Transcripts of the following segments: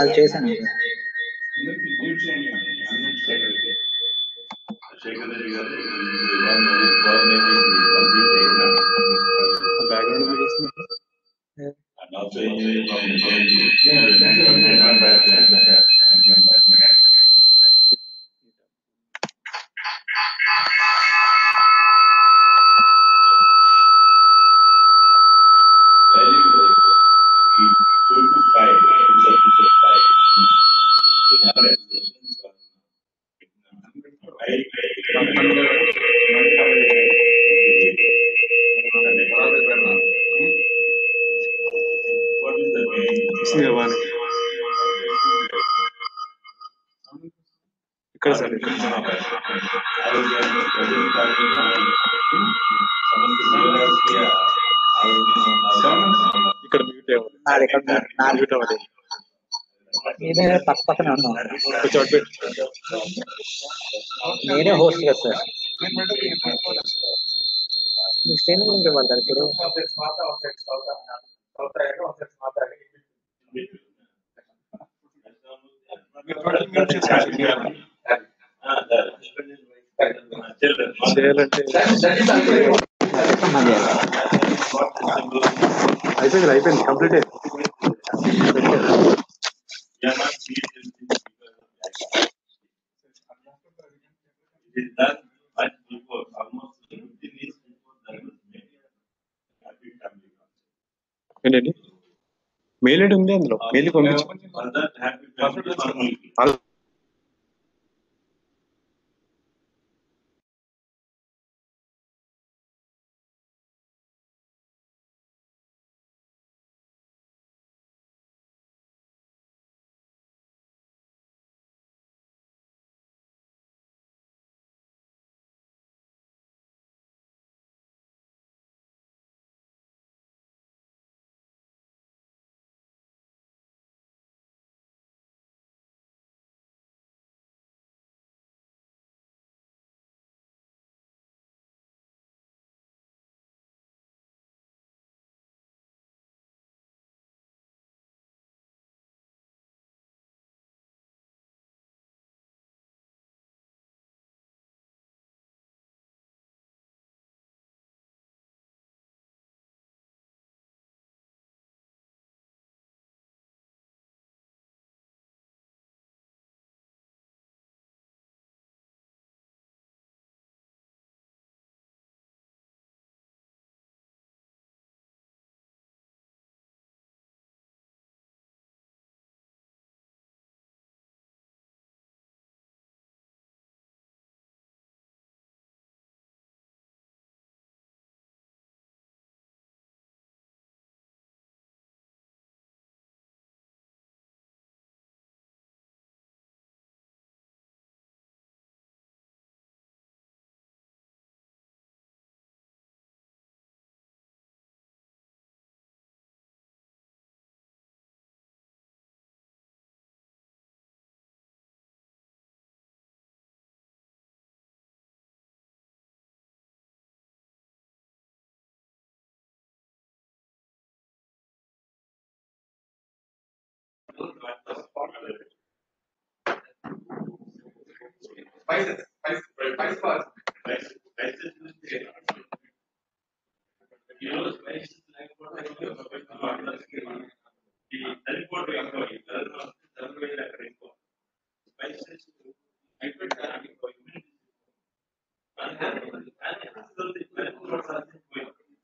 అది చేశాను. బ్యాక్గ్రౌండ్ ఎందుకు వస్తుంది? And also engineering from the JNT. ఇక్కడ సార్ ఇక్కడ మ్యూట్ నాది ఇక్కడ నాది మ్యూట్ అవ్వదు. నేనే పక్క పక్కనే ఉన్నాను. కొంచెం అటు పెట్టు. నేనే హోస్ట్ కదా సార్. మీకు స్టేన్ గురించి ఇవ్వాలి కదా ఇప్పుడు. చేయాలంటే అయిపోయింది కంప్లీట్ అయింది. ఏంటండి మెయిల్ ఐడి ఉంది అందులో, మెయిల్ పంపించు.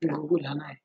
गूगल आना है.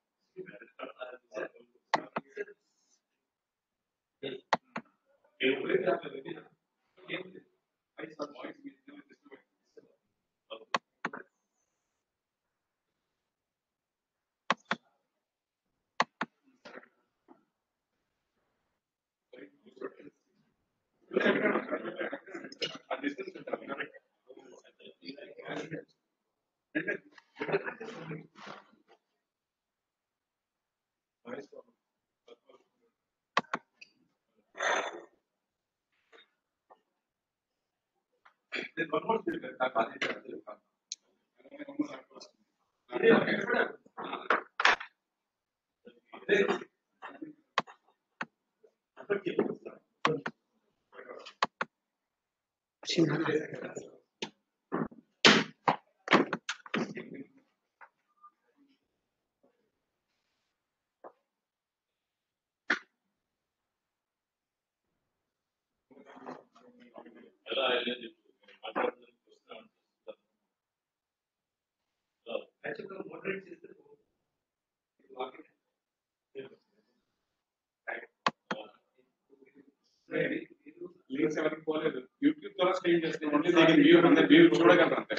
లింక్స్ ఎవరికి పోలేదు. యూట్యూబ్ ద్వారా స్ట్రీమ్ చేస్తున్నాం. Only they can view and view చూడగలరు అంతే.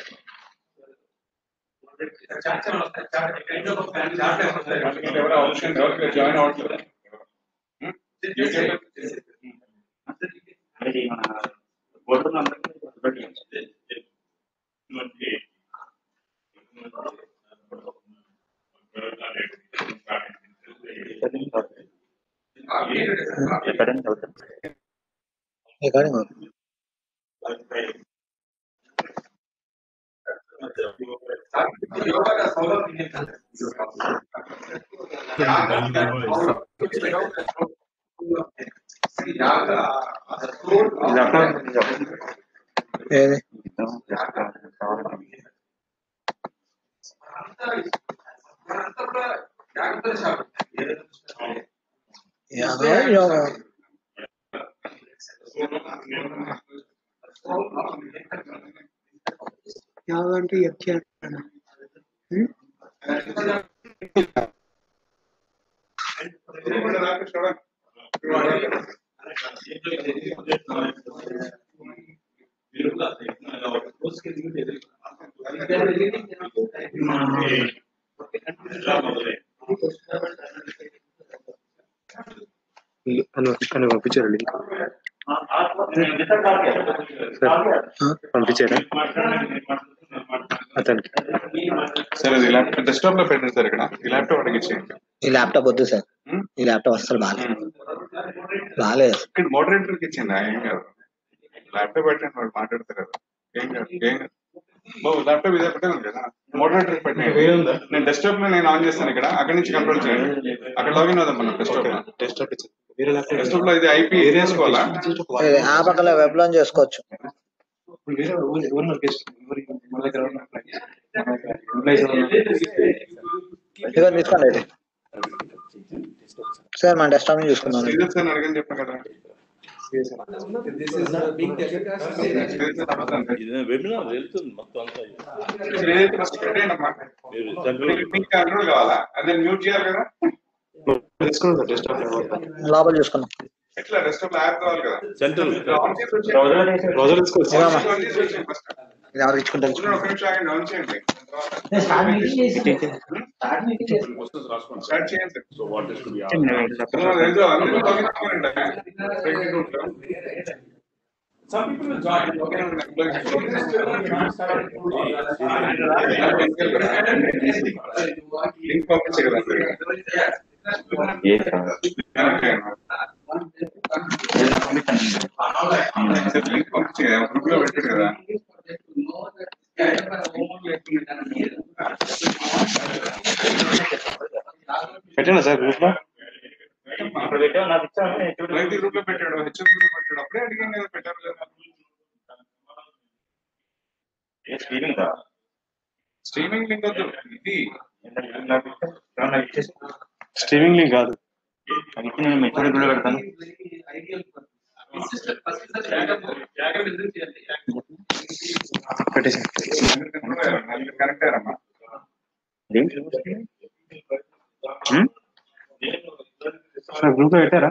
ఎవరు ఆప్షన్ ఎవరికి జాయిన్ అవ్వట్లేదు. రికార్డింగ్ ఏది యోగా యోగా అంటే యజ్ఞ అని పంపించారు లింక్ పంపించారా అతనికి? సరే ఇది ల్యాప్టాప్ డెస్క్టాప్ లో పెట్టండి సార్. ఇక్కడ ఈ ల్యాప్టాప్ అడిగి ఇచ్చేయండి. ఈ ల్యాప్టాప్ వద్దు సార్, ఈ ల్యాప్టాప్ అసలు బాగాలేదు. ఇక్కడ మోడరేటర్కి ఇచ్చింది. ఏం కాదు, ల్యాప్టాప్ పెట్టండి, వాడు మాట్లాడతారు కదా. ఏం కాదు, ఏం కాదు. ల్యాప్టాప్ ఇదే పెట్టాను కదా, మోడరేటర్ పెట్టండి. నేను డెస్క్టాప్ లో నేను ఆన్ చేస్తాను. ఇక్కడ అక్కడి నుంచి కంట్రోల్ చేయండి. అక్కడ లాగిన్ అవుదాం మనం డెస్క్టాప్ లో. డెస్క్టాప్ లో ఇది ఐపీ వేసుకోవాలా? ఆ పక్కన వెబ్ లో చేసుకోవచ్చు. తీసుకోండి సార్, మన డెస్క్టాప్ నుంచి చూసుకున్నాను. అడగని చెప్పాను కదా. కంట్రోల్ కావాలా? అదే మ్యూట్ చేయాలి కదా. లోపల చూసుకున్నాం. ఎట్లా డెస్క్టాప్ యాప్ కావాలి కదా. ఎవరు ఇచ్చుకుంటారు? ఒక నిమిషం ఆగండి, ఆన్ చేయండి. స్టార్ట్ చేయండి. Some people will join. Link పంపించగలరా? లింక్ పంపించగలరా? గ్రూప్ లో పెట్టారు కదా. పెట్టండి సార్ గ్రూప్ లో. రైతు గ్రూప్ లో పెట్టాడు, హెచ్ఎం గ్రూప్ లో పెట్టాడు. అప్పుడే అడిగాను కదా, పెట్టారు కదా. స్ట్రీమింగ్ లింక్ వద్దు, ఇది స్ట్రీమింగ్ లింక్ కాదు. నేను మెథడ్ కూడా పెడతాను. కరెక్ట్ అమ్మా. గ్రూప్ లో పెట్టారా?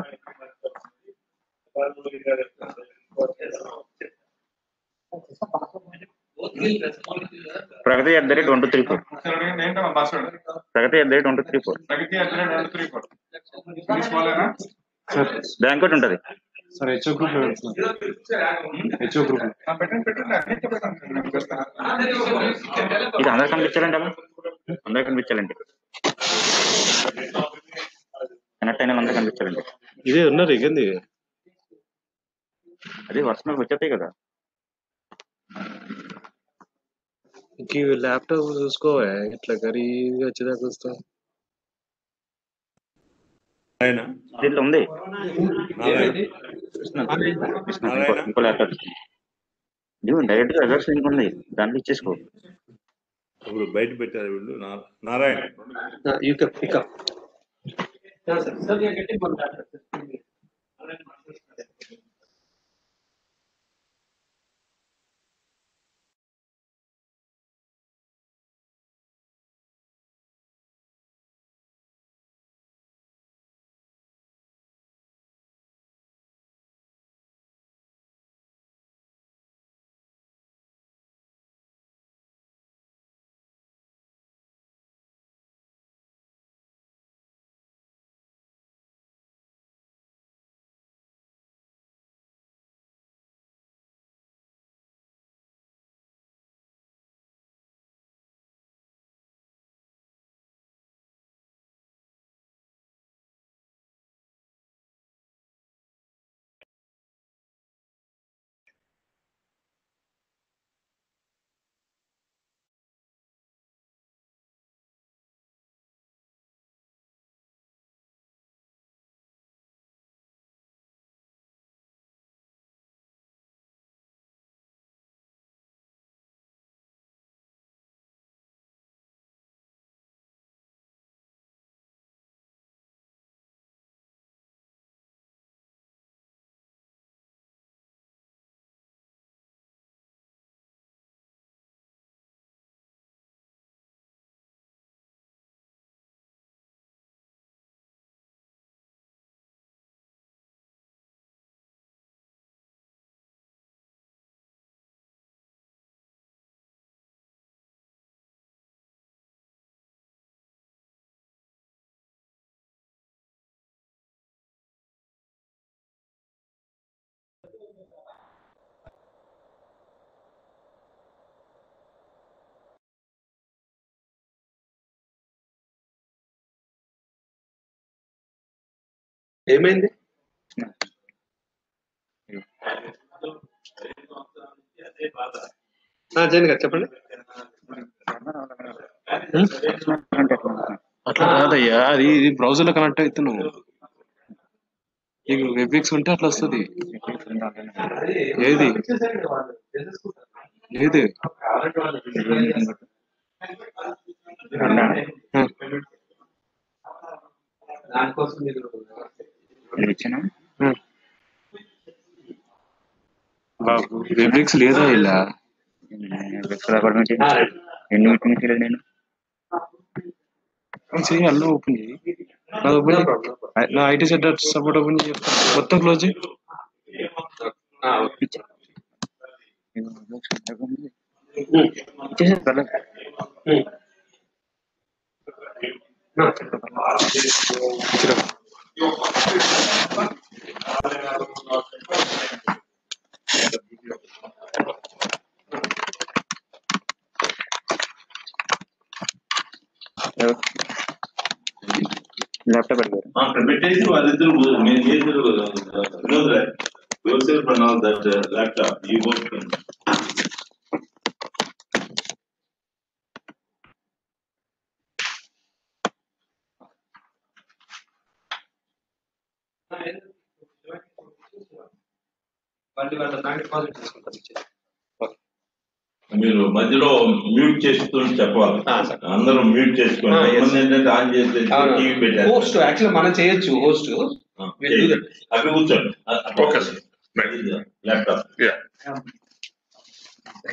ప్రగతి @134. ఏంటమ్మా పాస్వర్డ్? ప్రగతి @134. ప్రగతి @134. బ్యాంక్ ఒకటి ఉంటుంది సార్. హెచ్ఓ గ్రూప్ లో పెడుతున్నాను. హెచ్ఓ గ్రూప్ పెట్టండి పెట్టండి. ఇది అందరు కనిపించాలండి, అలా అందరు కనిపించాలండి, కనెక్ట్ అయిన అందరు కనిపించాలండి. ఇదే ఉన్నారు ఇగంది. అది వర్షం వచ్చేస్తాయి కదా. ఇంక ల్యాప్టాప్ చూసుకోవా ఇట్లా గరీగా వచ్చేదాకా వస్తావు. ఆయన దీంట్లో ఉంది నారాయణ ఇంకో ల్యాప్టాప్ డైరెక్ట్ గా అడ్రస్ లింక్ ఉంది, దాంట్లో ఇచ్చేసుకో. ఇప్పుడు బయట పెట్టారు వీళ్ళు. నారాయణ ఏమైంది? జైన్ గారు చెప్పండి. అట్లా కాదయ్యా, అది బ్రౌజర్ లో కనెక్ట్ అవుతున్నావు. నీకు వెబ్ఎక్స్ ఉంటే అట్లా వస్తుంది. ఏది ఏది బాబు వెబ్ఎక్స్ లేదా ఇలా ఎన్ని మీటింగ్స్ చేయలేదు నేను. చెయ్యి, అన్నీ ఓపెన్ చేయి. నాది ఓపెన్ చేయి. నా ఐటీ సెట్ సపోర్ట్ ఓపెన్ చేయి. మొత్తం క్లోజ్ చేయి. ల్యాప్టాప్ అడిగారు అక్కడ పెట్టేసి వాళ్ళిద్దరు నేను చేశారు Vinod Rai your pronounce that laptop you work. మీరు మధ్యలో మ్యూట్ చేస్తూ చెప్పాలి. అందరూ మ్యూట్ చేసుకోండి. ఏంటంటే ఆన్ చేస్తే టీవీ పెట్టారు. హోస్ట్ యాక్చువల్ మనం చేయొచ్చు. హోస్ట్ అవి కూర్చోండి. ల్యాప్టాప్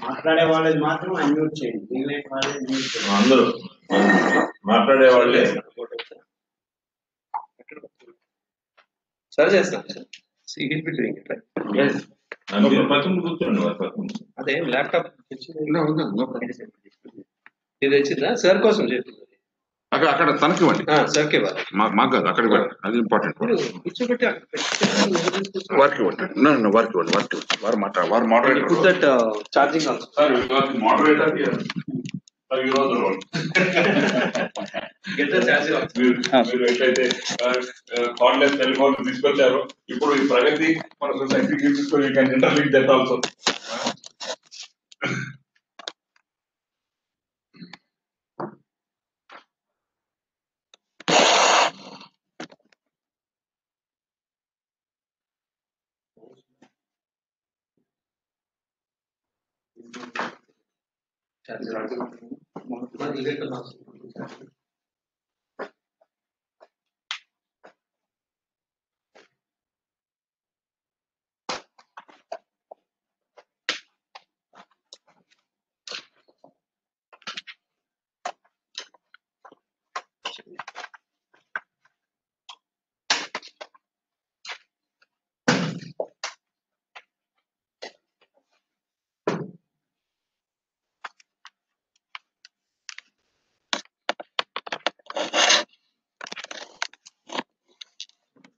మాట్లాడే వాళ్ళది మాత్రం అన్మ్యూట్ చేయండి. అందరూ మాట్లాడే వాళ్ళే. సరే చేస్తాను. పక్కన కూర్చోండి. అదే ల్యాప్టాప్ ఇది వచ్చిందా సార్ కోసం చెప్పింది. అక్కడ తనకి ఇవ్వండి, సార్కి ఇవ్వాలి. మాకు కాదు, అక్కడ ఇవ్వండి. అది ఇంపార్టెంట్. కూర్చోబెట్టి వారికి ఇవ్వండి, వారు మాట్లాడారు. ఛార్జింగ్ మీరు ఎట్లయితే కార్డ్లెస్ టెలిఫోన్ తీసుకొచ్చారు, ఇప్పుడు ఈ ప్రగతి మన సొసైటీకి తీసుకొని ఇంటర్లింక్ చేయాల్సి.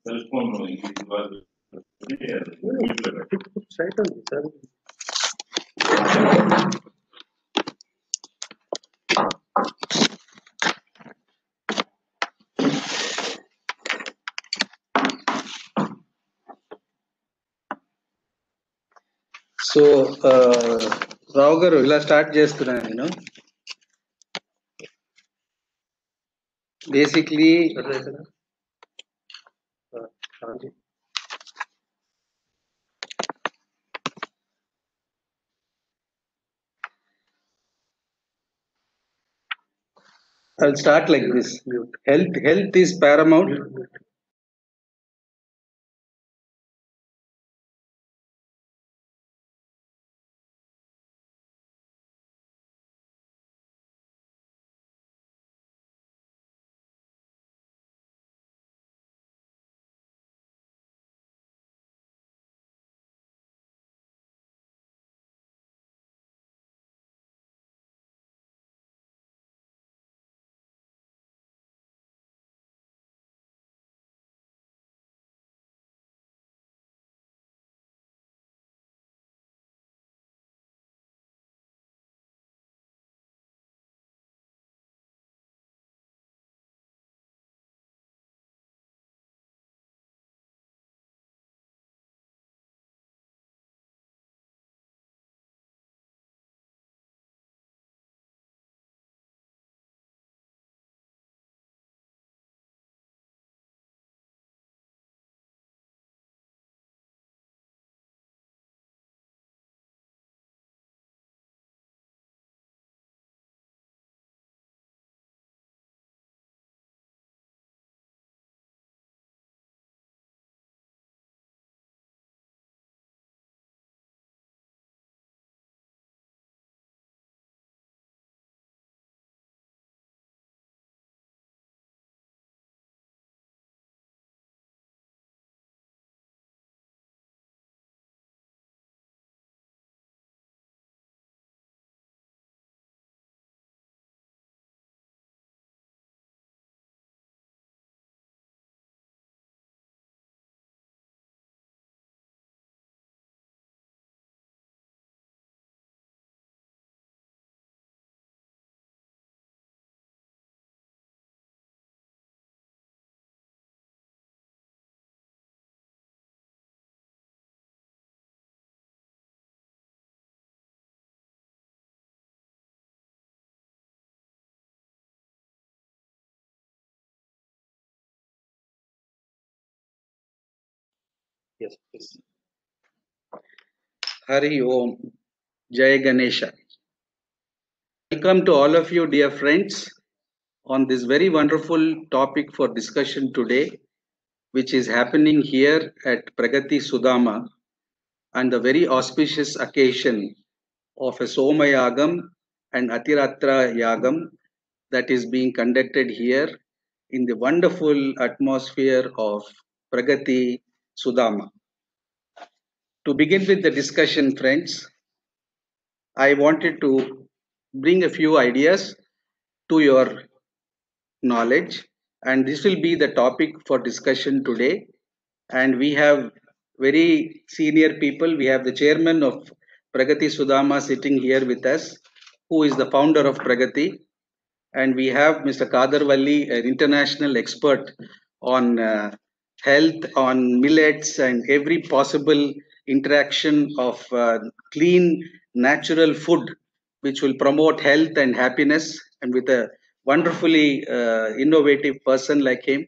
సెల్ ఫోన్ సో రావు గారు ఇలా స్టార్ట్ చేస్తున్నాను నేను. Basically I'll start like this. Health is paramount. Yes, please. Hari Om. Jai Ganesha. Welcome to all of you, dear friends, on this very wonderful topic for discussion today, which is happening here at Pragati Sudama, and the very auspicious occasion of a Soma Yagam and Atiratra Yagam that is being conducted here in the wonderful atmosphere of Pragati Sudama. To begin with the discussion, friends, I wanted to bring a few ideas to your knowledge, and this will be the topic for discussion today. And we have very senior people. We have the chairman of Pragati Sudama sitting here with us, who is the founder of Pragati. And we have Mr. Kadarvalli, an international expert on health, on millets, and every possible interaction of clean, natural food, which will promote health and happiness, and with a wonderfully innovative person like him.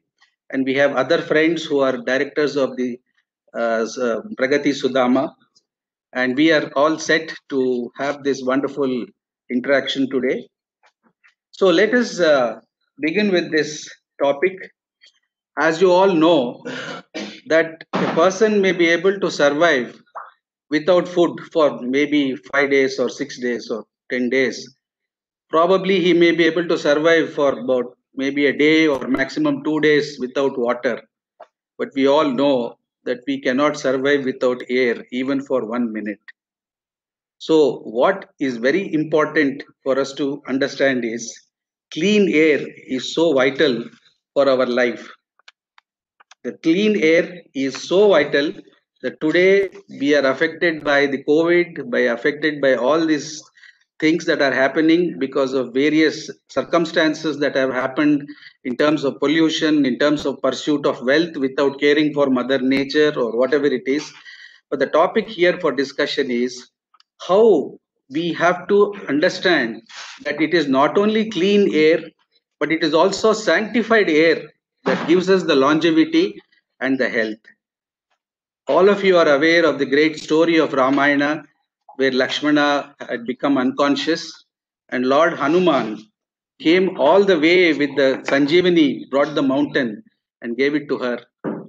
And we have other friends who are directors of the Pragati Sudama. and we are all set to have this wonderful interaction today. So let us begin with this topic. As you all know, that a person may be able to survive without food for maybe 5 days or 6 days or 10 days. Probably he may be able to survive for about maybe a day or maximum 2 days without water. But we all know that we cannot survive without air even for 1 minute. So what is very important for us to understand is clean air is so vital for our life. The clean air is so vital that today we are affected by the COVID, affected by all these things that are happening because of various circumstances that have happened in terms of pollution, in terms of pursuit of wealth without caring for Mother Nature or whatever it is. But the topic here for discussion is how we have to understand that it is not only clean air, but it is also sanctified air that gives us the longevity and the health. All of you are aware of the great story of Ramayana, where Lakshmana had become unconscious, and Lord Hanuman came all the way with the Sanjeevani, brought the mountain and gave it to her,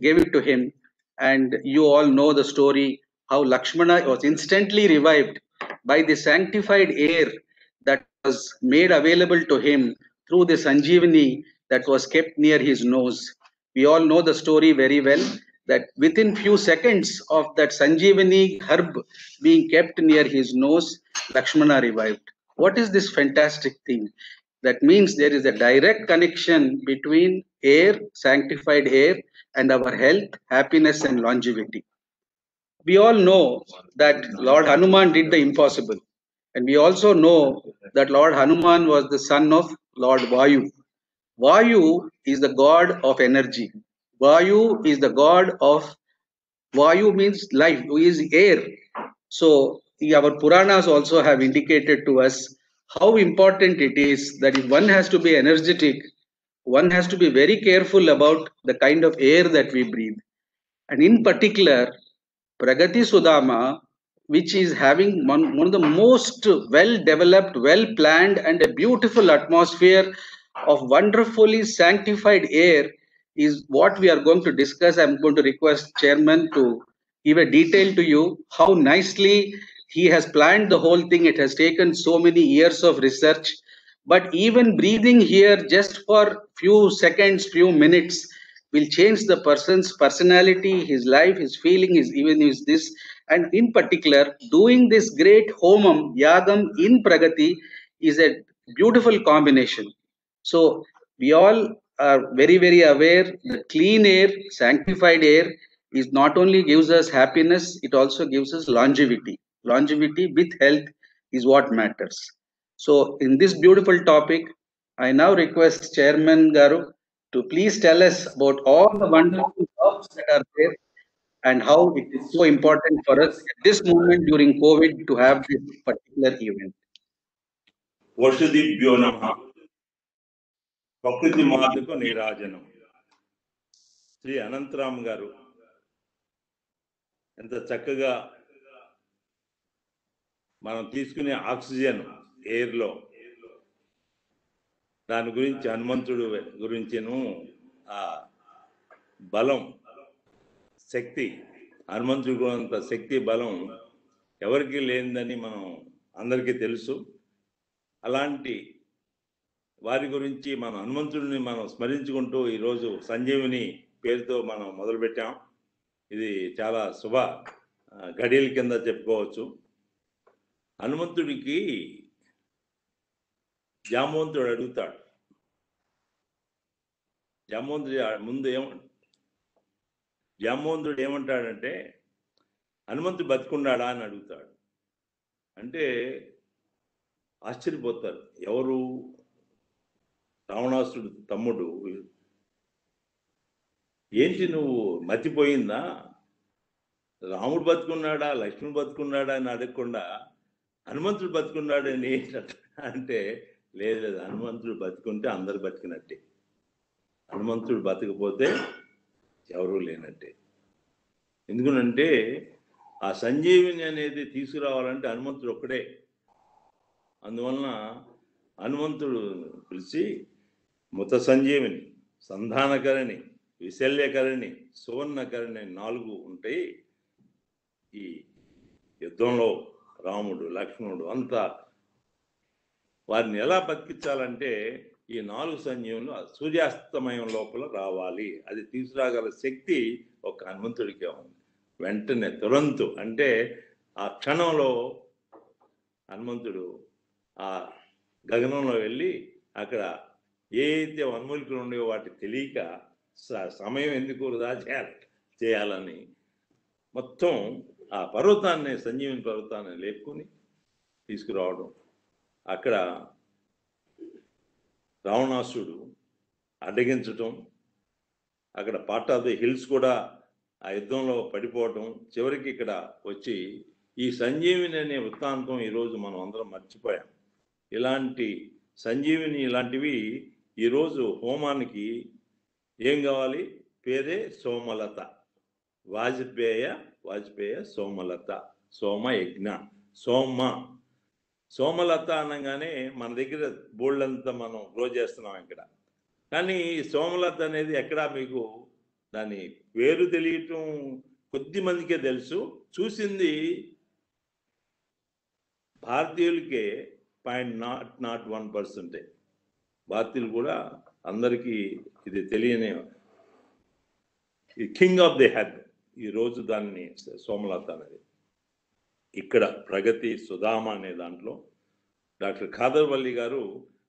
gave it to him. And you all know the story how Lakshmana was instantly revived by the sanctified air that was made available to him through the Sanjeevani that was kept near his nose. We all know the story very well, that within few seconds of that Sanjeevani herb being kept near his nose, Lakshmana revived. What is this fantastic thing? That means there is a direct connection between air, sanctified air, and our health, happiness, and longevity. We all know that Lord Hanuman did the impossible. And we also know that Lord Hanuman was the son of Lord Vayu. Vayu is the god of energy. Vayu is the god of, Vayu means life, is air. So our Puranas also have indicated to us how important it is that if one has to be energetic, one has to be very careful about the kind of air that we breathe. And in particular, Pragati Sudama, which is having one of the most well developed, well planned, and a beautiful atmosphere of wonderfully sanctified air, is what we are going to discuss. I'm going to request Chairman to give a detail to you how nicely he has planned the whole thing. It has taken so many years of research, but even breathing here just for few seconds, few minutes will change the person's personality, his life, his feeling, his even his this. And in particular, doing this great homam, yagam in Pragati is a beautiful combination. So we all are very, very aware that clean air, sanctified air is not only gives us happiness, it also gives us longevity. Longevity with health is what matters. So in this beautiful topic, I now request Chairman Garu to please tell us about all the wonderful jobs that are there and how it is so important for us at this moment during COVID to have this particular event. వర్షదీప్యో నమః ప్రకృతి మాతకు నీరాజనం. శ్రీ అనంతరామ్ గారు ఎంత చక్కగా మనం తీసుకునే oxygen ఎయిర్లో దాని గురించి హనుమంతుడు గురించిను ఆ బలం, శక్తి, హనుమంతుడు అంత శక్తి బలం ఎవరికి లేనిదని మనం అందరికీ తెలుసు. అలాంటి వారి గురించి మన హనుమంతుడిని మనం స్మరించుకుంటూ ఈరోజు సంజీవిని పేరుతో మనం మొదలుపెట్టాం. ఇది చాలా శుభ గడియల కింద చెప్పుకోవచ్చు. హనుమంతుడికి జాంబవంతుడు అడుగుతాడు. జాంబవంతుడు ఏమంటాడంటే హనుమంతుడు బతికున్నాడా అని అడుగుతాడు. అంటే ఆశ్చర్యపోతారు. ఎవరు? రావణాసుడు తమ్ముడు. ఏంటి నువ్వు మతిపోయిందా? రాముడు బతుకున్నాడా, లక్ష్మణుడు బతుకున్నాడా అని అడగకుండా హనుమంతుడు బతుకున్నాడని అంటే లేదు, హనుమంతుడు బతుకుంటే అందరు బతికినట్టే, హనుమంతుడు బతకపోతే ఎవరూ లేనట్టే. ఎందుకంటే ఆ సంజీవిని అనేది తీసుకురావాలంటే హనుమంతుడు ఒక్కడే. అందువలన హనుమంతుడు పిలిచి ముత సంజీవిని, సంధానకరణి, విశల్యకరణి, సువర్ణకరణి 4 ఉంటాయి. ఈ యుద్ధంలో రాముడు, లక్ష్మణుడు అంతా వారిని ఎలా బతికించాలంటే ఈ 4 సంజీవులు సూర్యాస్తమయం లోపల రావాలి. అది తీసుకురాగల శక్తి ఒక హనుమంతుడికే ఉంది. వెంటనే తురంతు అంటే ఆ క్షణంలో హనుమంతుడు ఆ గగనంలో వెళ్ళి అక్కడ ఏ అయితే వన్మూలికలు ఉండేవో వాటికి తెలియక సమయం ఎందుకు వృధా చేయాలని మొత్తం ఆ పర్వతాన్ని, సంజీవిని పర్వతాన్ని లేపుకొని తీసుకురావడం. అక్కడ రావణాసుడు అడ్డగించటం, అక్కడ పార్ట్ ఆఫ్ ది హిల్స్ కూడా ఆ యుద్ధంలో పడిపోవటం, చివరికి ఇక్కడ వచ్చి ఈ సంజీవిని అనే వృత్తాంతం ఈరోజు మనం అందరం మర్చిపోయాం. ఇలాంటి సంజీవిని ఇలాంటివి ఈరోజు హోమానికి ఏం కావాలి? పేరే సోమలత. వాజపేయ సోమలత, సోమయజ్ఞ. సోమలత అనగానే మన దగ్గర బోళ్ళంతా మనం గ్రో చేస్తున్నాం ఇక్కడ. కానీ సోమలత అనేది ఎక్కడా మీకు దాని పేరు తెలియటం కొద్ది మందికే తెలుసు. చూసింది భారతీయులకే 0.01%. భారతీయులు కూడా అందరికీ ఇది తెలియని కింగ్ ఆఫ్ ది హెడ్ ఈరోజు దాన్ని సోమలత అనేది. ఇక్కడ ప్రగతి సుధామ అనే దాంట్లో డాక్టర్ ఖాదర్వల్లి గారు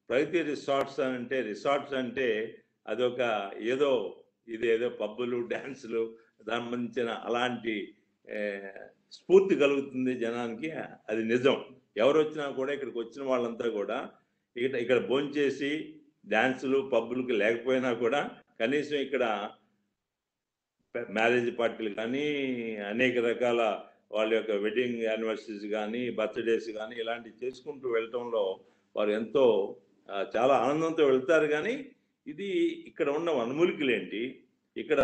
ప్రగతి రిసార్ట్స్ అంటే అదొక ఇదేదో పబ్బులు, డ్యాన్సులు సంబంధించిన అలాంటి స్ఫూర్తి కలుగుతుంది జనానికి. అది నిజం. ఎవరు వచ్చినా కూడా ఇక్కడికి వచ్చిన వాళ్ళంతా కూడా ఇక్కడ భోంచేసి డ్యాన్సులు పబ్బులకి లేకపోయినా కూడా కనీసం ఇక్కడ మ్యారేజ్ పార్టీలు కానీ, అనేక రకాల వాళ్ళ యొక్క వెడ్డింగ్ యానివర్సరీస్ కానీ, బర్త్డేస్ కానీ ఇలాంటివి చేసుకుంటూ వెళ్ళటంలో వారు ఎంతో చాలా ఆనందంతో వెళ్తారు. కానీ ఇది ఇక్కడ ఉన్న వనమూలికలేంటి, ఇక్కడ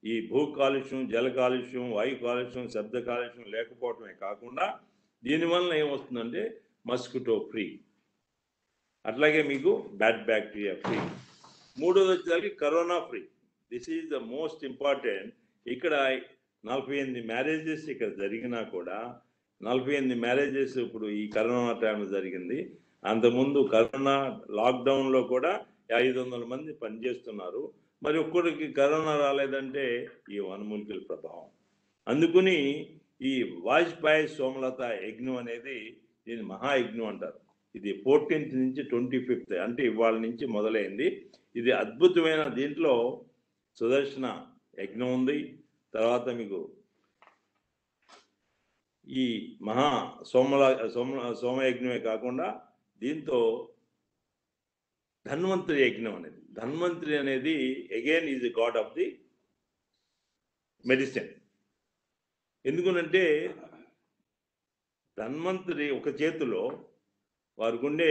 ఈ భూ కాలుష్యం, జల కాలుష్యం, వాయు కాలుష్యం, శబ్ద కాలుష్యం లేకపోవటమే కాకుండా దీనివల్ల ఏమొస్తుందంటే మస్కిటో ఫ్రీ, అట్లాగే మీకు బ్యాడ్ బ్యాక్టీరియా ఫ్రీ, మూడోది వచ్చేసరికి corona free. This is the most important. ఇక్కడ 48 మ్యారేజెస్ ఇక్కడ జరిగినా కూడా 48 మ్యారేజెస్ ఇప్పుడు ఈ కరోనా టైంలో జరిగింది. అంతకుముందు కరోనా లాక్డౌన్లో కూడా 500 మంది పనిచేస్తున్నారు. మరి ఒక్కడికి కరోనా రాలేదంటే ఈ వనమూలికల ప్రభావం. అందుకని ఈ వాజ్పేయి సోమలత యజ్ఞం అనేది దీన్ని మహాయజ్ఞం అంటారు. ఇది 14th నుంచి 25th అంటే ఇవాళ నుంచి మొదలైంది. ఇది అద్భుతమైన, దీంట్లో సుదర్శన యజ్ఞం ఉంది. తర్వాత మీకు ఈ మహా సోమయజ్ఞమే కాకుండా దీంతో ధన్వంతరి యజ్ఞం అనేది, ధన్వంతరి అనేది again is the God of the medicine. ఎందుకనంటే ధన్వంతరి ఒక చేతిలో, వారికి ఉండే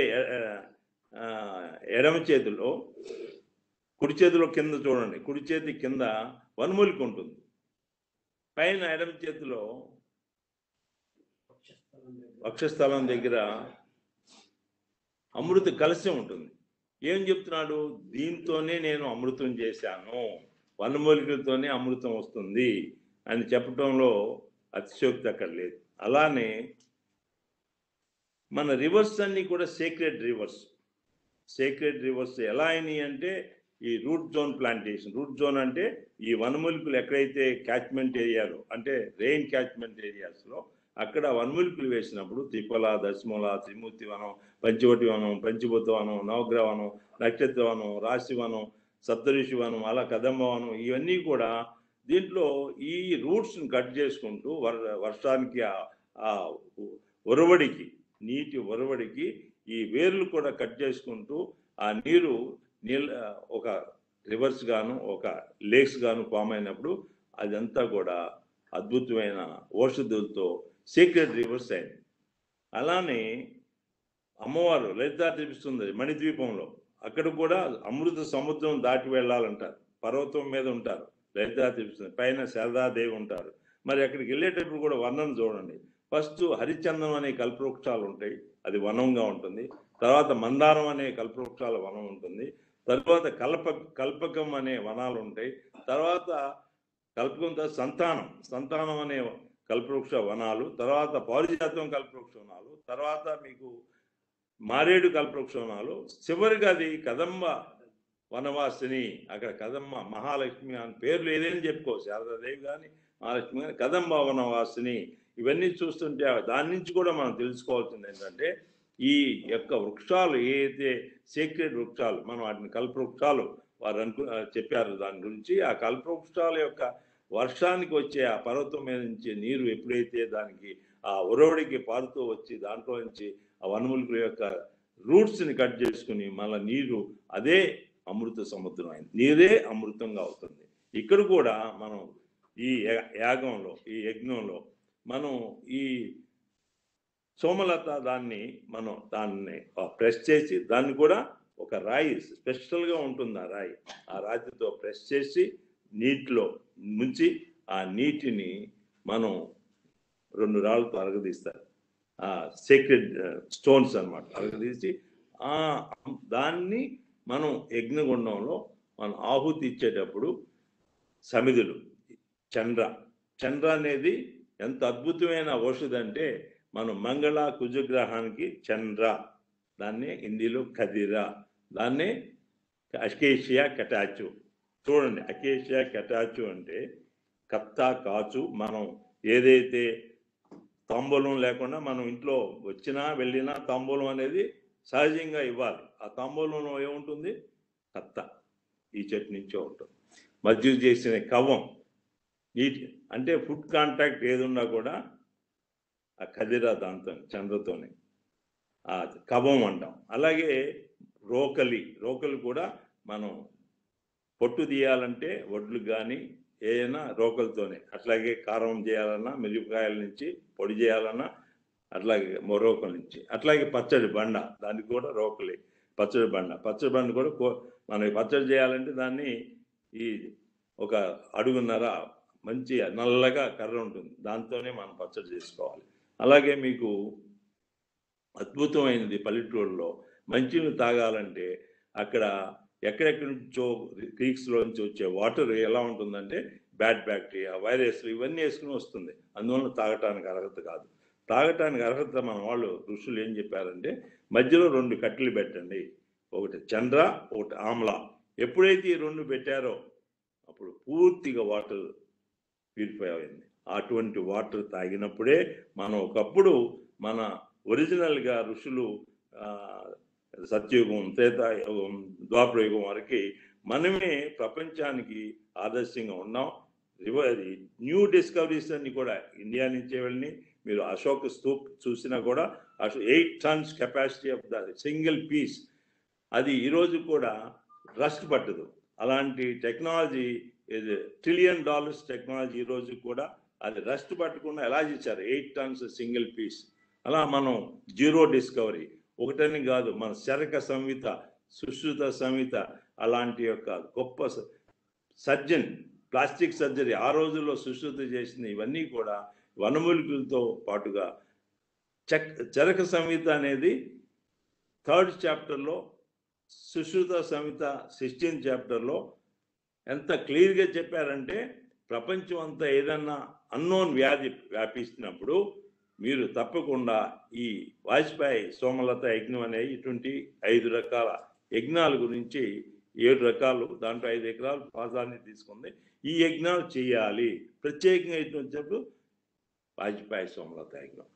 ఎడమ చేతిలో, కుడి చేతిలో కింద చూడండి, కుడి చేతి కింద వనమూలిక ఉంటుంది, పైన ఎడమ చేతిలో వక్షస్థలం దగ్గర అమృత కలశం ఉంటుంది. ఏం చెప్తున్నాడు? దీంతోనే నేను అమృతం చేశాను, వనమూలికలతోనే అమృతం వస్తుంది అని చెప్పడంలో అతిశయోక్తి అక్కడ లేదు. అలానే మన రివర్స్ అన్ని కూడా సేక్రెడ్ రివర్స్ ఎలా అయినాయి అంటే ఈ root zone plantation. Root zone అంటే ఈ వనమూలికలు ఎక్కడైతే క్యాచ్మెంట్ ఏరియాలో, అంటే రెయిన్ క్యాచ్మెంట్ ఏరియాస్లో అక్కడ వనమూలికలు వేసినప్పుడు తిప్పల, దశమూల, త్రిమూర్తి వనం, పంచవటి వనం, పంచభూత వనం, నవగ్రహ వనం, నక్షత్ర వనం, రాశి వనం, సప్తఋషి వనం, అలా కదంబ వనం, ఇవన్నీ కూడా దీంట్లో ఈ రూట్స్ని కట్ చేసుకుంటూ వర్షానికి ఆ ఒరవడికి, నీటి ఒరవడికి ఈ వేర్లు కూడా కట్ చేసుకుంటూ ఆ నీళ్ళ ఒక రివర్స్ గాను ఒక లేక్స్ గాను ఫామ్ అయినప్పుడు అదంతా కూడా అద్భుతమైన ఔషధులతో సీక్రెట్ రివర్స్ అయింది. అలానే అమ్మవారు లలితా చూపిస్తుంది మణిద్వీపంలో, అక్కడ కూడా అమృత సముద్రం దాటి వెళ్ళాలంటారు. పర్వతం మీద ఉంటారు లలితా చూపిస్తుంది, పైన శారదాదేవి ఉంటారు, మరి అక్కడికి వెళ్ళేటప్పుడు కూడా వర్ణన చూడండి. ఫస్ట్ హరిచందనం అనే కల్పవృక్షాలు ఉంటాయి, అది వనంగా ఉంటుంది. తర్వాత మందారం అనే కల్పవృక్షాల వనం ఉంటుంది. తర్వాత కల్పకం అనే వనాలు ఉంటాయి. తర్వాత కల్పకంతో సంతానం అనే కల్పవృక్ష వనాలు, తర్వాత పారిజాతం కల్పవృక్ష వనాలు, తర్వాత మీకు మారేడు కల్పవృక్ష వనాలు, చివరిగా అది కదంబ వనవాసిని. అక్కడ కదంబ మహాలక్ష్మి అని పేర్లు ఏదైనా చెప్పుకో, శారదాదేవి కానీ మహాలక్ష్మి కానీ కదంబ వనవాసిని. ఇవన్నీ చూస్తుంటే దాని నుంచి కూడా మనం తెలుసుకోవాల్సింది ఏంటంటే, ఈ యొక్క వృక్షాలు ఏదైతే సీక్రెట్ వృక్షాలు, మనం వాటిని కల్పవృక్షాలు వారు చెప్పారు దాని గురించి. ఆ కల్పవృక్షాల యొక్క వర్షానికి వచ్చే ఆ పర్వతం మీద నుంచి నీరు ఎప్పుడైతే దానికి ఆ ఉరవడికి పారుతూ వచ్చి దాంట్లో నుంచి ఆ వనమూలికల యొక్క రూట్స్ని కట్ చేసుకుని మళ్ళీ నీరు అదే అమృత సముద్రం అయింది. నీరే అమృతంగా అవుతుంది. ఇక్కడ కూడా మనం ఈ యాగంలో, ఈ యజ్ఞంలో మనం ఈ సోమలత దాన్ని ప్రెస్ చేసి, దాన్ని కూడా ఒక రాయి స్పెషల్గా ఉంటుంది. ఆ రాయి, ఆ రాతితో ప్రెస్ చేసి నీటిలో ముంచి ఆ నీటిని మనం 2 రాళ్ళతో అరగదీస్తారు. ఆ సీక్రెట్ స్టోన్స్ అన్నమాట. అరగదీసి దాన్ని మనం యజ్ఞగుండంలో మనం ఆహుతి ఇచ్చేటప్పుడు సమిధులు చంద్ర అనేది ఎంత అద్భుతమైన ఔషధి అంటే, మనం మంగళ కుజగ్రహానికి చంద్ర, దాన్నే హిందీలో ఖదిరా, దాన్నే అకేషియా కెటాచు. చూడండి, అకేషియా కెటాచు అంటే కత్తా కాచు. మనం ఏదైతే తాంబూలం లేకుండా మనం ఇంట్లో వచ్చినా వెళ్ళినా తాంబూలం అనేది సహజంగా ఇవ్వాలి. ఆ తాంబూలంలో ఏముంటుంది? కత్త, ఈ చెట్టు నుంచే ఉంటుంది. మజ్జిగ చేసిన కవ్వం, నీటి అంటే ఫుడ్ కాంటాక్ట్ ఏది ఉన్నా కూడా ఆ ఖదిరా దాంతో చంద్రతోనే ఆ కవ్వం అంటాం. అలాగే రోకలి కూడా మనం పొట్టు తీయాలంటే వడ్లు కానీ ఏదైనా రోకలతోనే. అట్లాగే కారం చేయాలన్నా, మిరపకాయల నుంచి పొడి చేయాలన్నా అట్లాగే రోకల నుంచి. అట్లాగే పచ్చడి బండ, దానికి కూడా రోకలి. పచ్చడి బండ కూడా మనం పచ్చడి చేయాలంటే దాన్ని ఈ ఒక అడుగున్నర మంచి నల్లగా కర్ర ఉంటుంది, దాంతోనే మనం పచ్చడి చేసుకోవాలి. అలాగే మీకు అద్భుతమైనది పల్లెటూరులో మంచినీళ్ళు తాగాలంటే అక్కడ ఎక్కడెక్కడి నుంచో క్రీక్స్లో నుంచి వచ్చే వాటర్ ఎలా ఉంటుందంటే బ్యాడ్ బ్యాక్టీరియా, వైరస్లు ఇవన్నీ వేసుకుని వస్తుంది. అందువల్ల తాగటానికి అర్హత కాదు. తాగటానికి అర్హత మన వాళ్ళు ఋషులు ఏం చెప్పారంటే, మధ్యలో 2 కట్టెలు పెట్టండి, ఒకటి చంద్ర, ఒకటి ఆమ్లా. ఎప్పుడైతే ఈ 2 పెట్టారో అప్పుడు పూర్తిగా వాటర్ ప్యూరిఫై అయింది. అటువంటి వాటర్ తాగినప్పుడే మనం ఒకప్పుడు మన ఒరిజినల్గా ఋషులు సత్యయుగం, త్రేతాయుగం, ద్వాపరయుగం వరకు మనమే ప్రపంచానికి ఆదర్శంగా ఉన్నాం. న్యూ డిస్కవరీస్ అన్ని కూడా ఇండియా నుంచే వెళ్ళి, మీరు అశోక్ స్తూప్ చూసినా కూడా 8 tons capacity of the single piece, అది ఈరోజు కూడా రస్ట్ పట్టదు. అలాంటి టెక్నాలజీ, $1 trillion టెక్నాలజీ ఈరోజు కూడా అది రస్ట్ పట్టకుండా ఎలా చేశారు, 8 tons సింగిల్ పీస్. అలా మనం జీరో డిస్కవరీ ఒకటని కాదు, మన శరక సంహిత, సుశ్రుత సంహిత అలాంటి యొక్క గొప్ప సర్జన్, ప్లాస్టిక్ సర్జరీ ఆ రోజుల్లో సుశ్రుత చేసిన ఇవన్నీ కూడా వనమూలికలతో పాటుగా చరక సంహిత అనేది 3rd చాప్టర్లో, సుశ్రుత సంహిత 16th చాప్టర్లో ఎంత క్లియర్గా చెప్పారంటే, ప్రపంచం అంతా ఏదన్నా అన్నోన్ వ్యాధి వ్యాపిస్తున్నప్పుడు మీరు తప్పకుండా ఈ వాజ్పేయి సోమలత యజ్ఞం అనే ఇటువంటి 5 రకాల యజ్ఞాల గురించి 7 రకాలు, దాంట్లో 5 ఎకరాలు ప్రాధాన్యత తీసుకుంది. ఈ యజ్ఞాలు చేయాలి. ప్రత్యేకంగా ఇటు వచ్చినప్పుడు వాజ్పేయి సోమలత యజ్ఞం.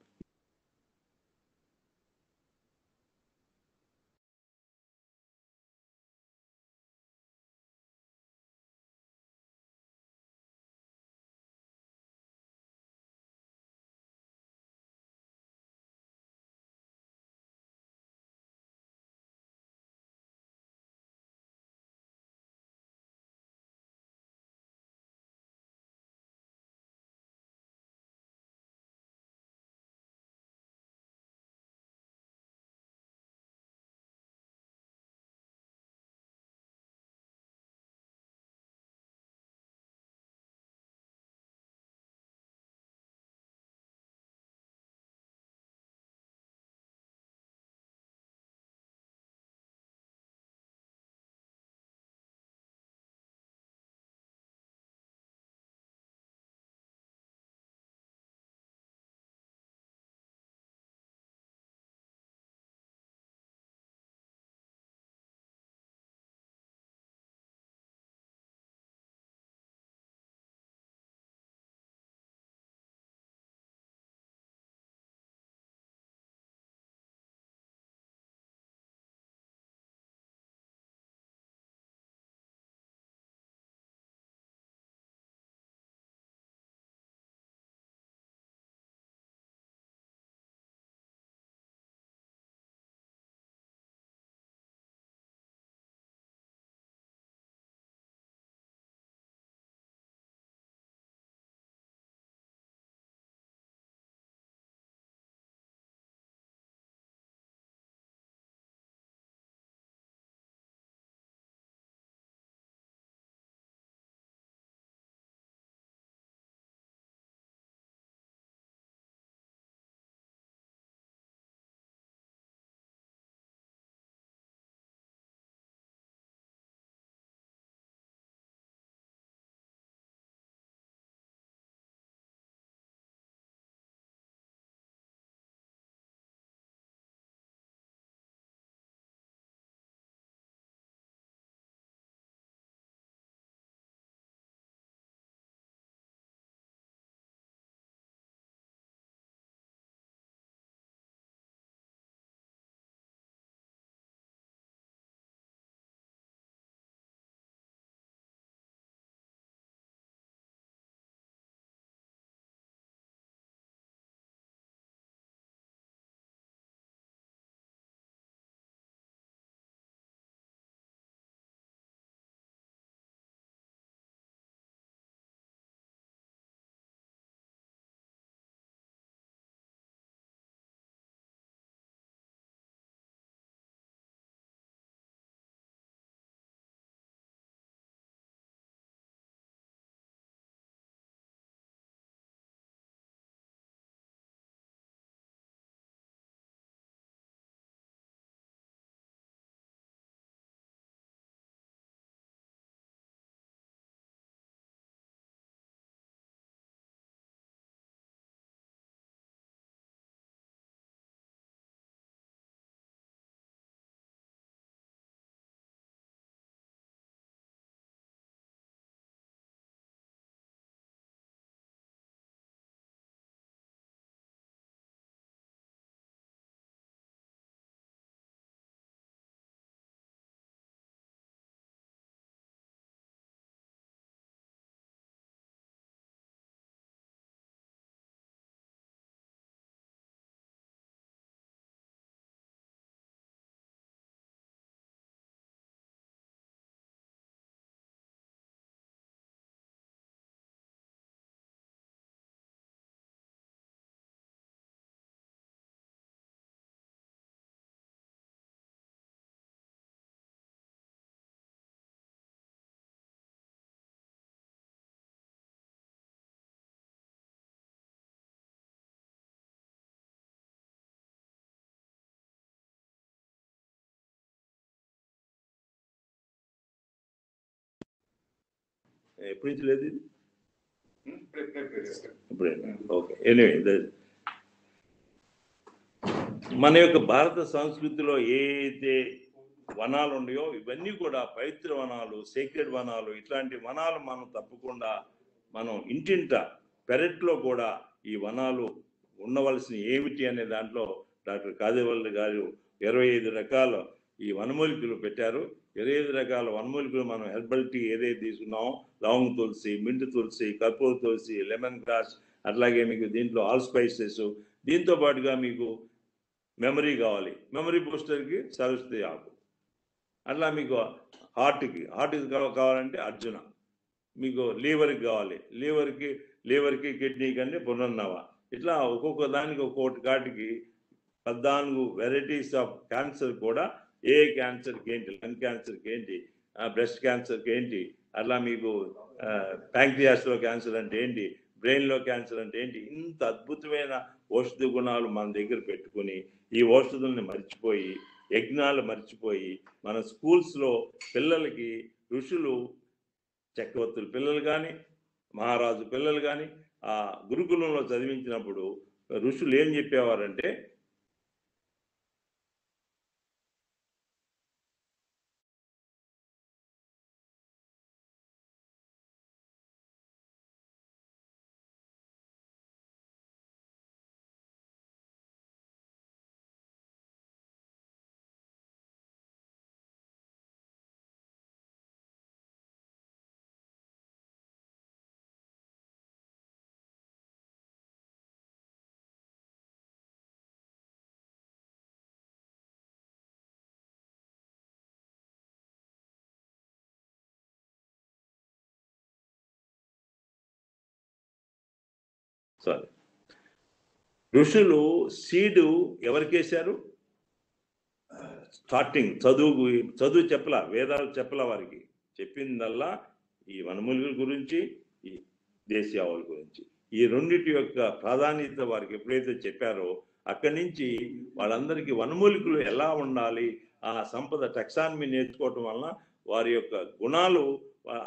ఎప్పటి నుంచి లేదు ఇది? ఇప్పుడేనా? ఓకే. ఎనీవే, మన యొక్క భారత సంస్కృతిలో ఏదైతే వనాలు ఉన్నాయో ఇవన్నీ కూడా పవిత్ర వనాలు, సేక్రెడ్ వనాలు. ఇట్లాంటి వనాలు మనం తప్పకుండా మనం ఇంటింట పెరట్లో కూడా ఈ వనాలు ఉండవలసిన ఏమిటి అనే దాంట్లో డాక్టర్ కాదేవల్లి గారు 25 రకాల ఈ వనమూలికలు పెట్టారు. 25 రకాల వనమూలికలు మనం హెర్బల్ టీ ఏదైతే తీసుకున్నామో, లవంగ తులసి, మింట్ తులసి, కర్పూర తులసి, లెమన్ గ్రాస్, అట్లాగే మీకు దీంట్లో ఆల్ స్పైసెస్, దీంతో పాటుగా మీకు మెమరీ కావాలి, మెమరీ బూస్టర్కి సరస్వతి ఆకు, అట్లా మీకు హార్ట్కి కావాలంటే అర్జున, మీకు లీవర్కి కావాలి, లివర్కి కిడ్నీకి అంటే పునర్నవ. ఇట్లా ఒక్కొక్క దానికి ఒక్కొక్కటి కాటికి 14 వెరైటీస్ ఆఫ్ క్యాన్సర్ కూడా, ఏ క్యాన్సర్కి ఏంటి, లంగ్ క్యాన్సర్కి ఏంటి, బ్రెస్ట్ క్యాన్సర్కి ఏంటి, అట్లా మీకు ప్యాంక్రియాస్లో క్యాన్సర్ అంటే ఏంటి, బ్రెయిన్లో క్యాన్సర్ అంటే ఏంటి, ఇంత అద్భుతమైన ఔషధ గుణాలు మన దగ్గర పెట్టుకుని ఈ ఔషధుల్ని మర్చిపోయి, యజ్ఞాలు మర్చిపోయి, మన స్కూల్స్లో పిల్లలకి ఋషులు, చక్రవర్తుల పిల్లలు కానీ, మహారాజు పిల్లలు కానీ ఆ గురుకులంలో చదివించినప్పుడు ఋషులు ఏం చెప్పేవారంటే, సారీ, ఋషులు సీడు ఎవరికేశారు? స్టార్టింగ్ చదువు చెప్పలా, వేదాలు చెప్పలా, వారికి చెప్పిందల్లా ఈ వనమూలికల గురించి, ఈ దేశీ ఆవుల గురించి. ఈ రెండింటి యొక్క ప్రాధాన్యత వారికి ఎప్పుడైతే చెప్పారో అక్కడి నుంచి వాళ్ళందరికీ వనమూలికలు ఎలా ఉండాలి, ఆ సంపద టెక్సానమీ నేర్చుకోవటం వలన వారి యొక్క గుణాలు,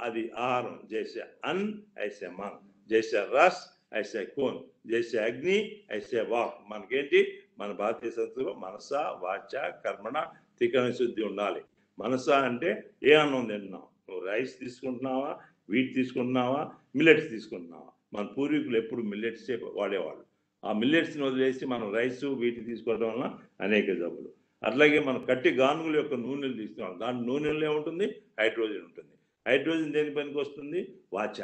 అది ఆహారం, జైసే అన్ ఐసే మన్, జైసే రస్ ఐసే కోన్, జైసే అగ్ని ఐసే వాక్. మనకేంటి, మన భారతీయ సంస్కృతిలో మనస వాచ కర్మణ త్రికరణ శుద్ధి ఉండాలి. మనస అంటే ఏ అన్నం తింటున్నావు, నువ్వు రైస్ తీసుకుంటున్నావా, వీట్ తీసుకుంటున్నావా, మిల్లెట్స్ తీసుకుంటున్నావా? మన పూర్వీకులు ఎప్పుడు మిల్లెట్సే వాడేవాళ్ళు. ఆ మిల్లెట్స్ని వదిలేసి మనం రైసు వీటి తీసుకోవడం వలన అనేక జబ్బులు. అట్లాగే మనం కట్టి గానుగుల యొక్క నూనెలు తీసుకున్నాం, దాని నూనెలో ఏముంటుంది, హైడ్రోజన్ ఉంటుంది. హైడ్రోజన్ దేని పనికి వస్తుంది, వాచ.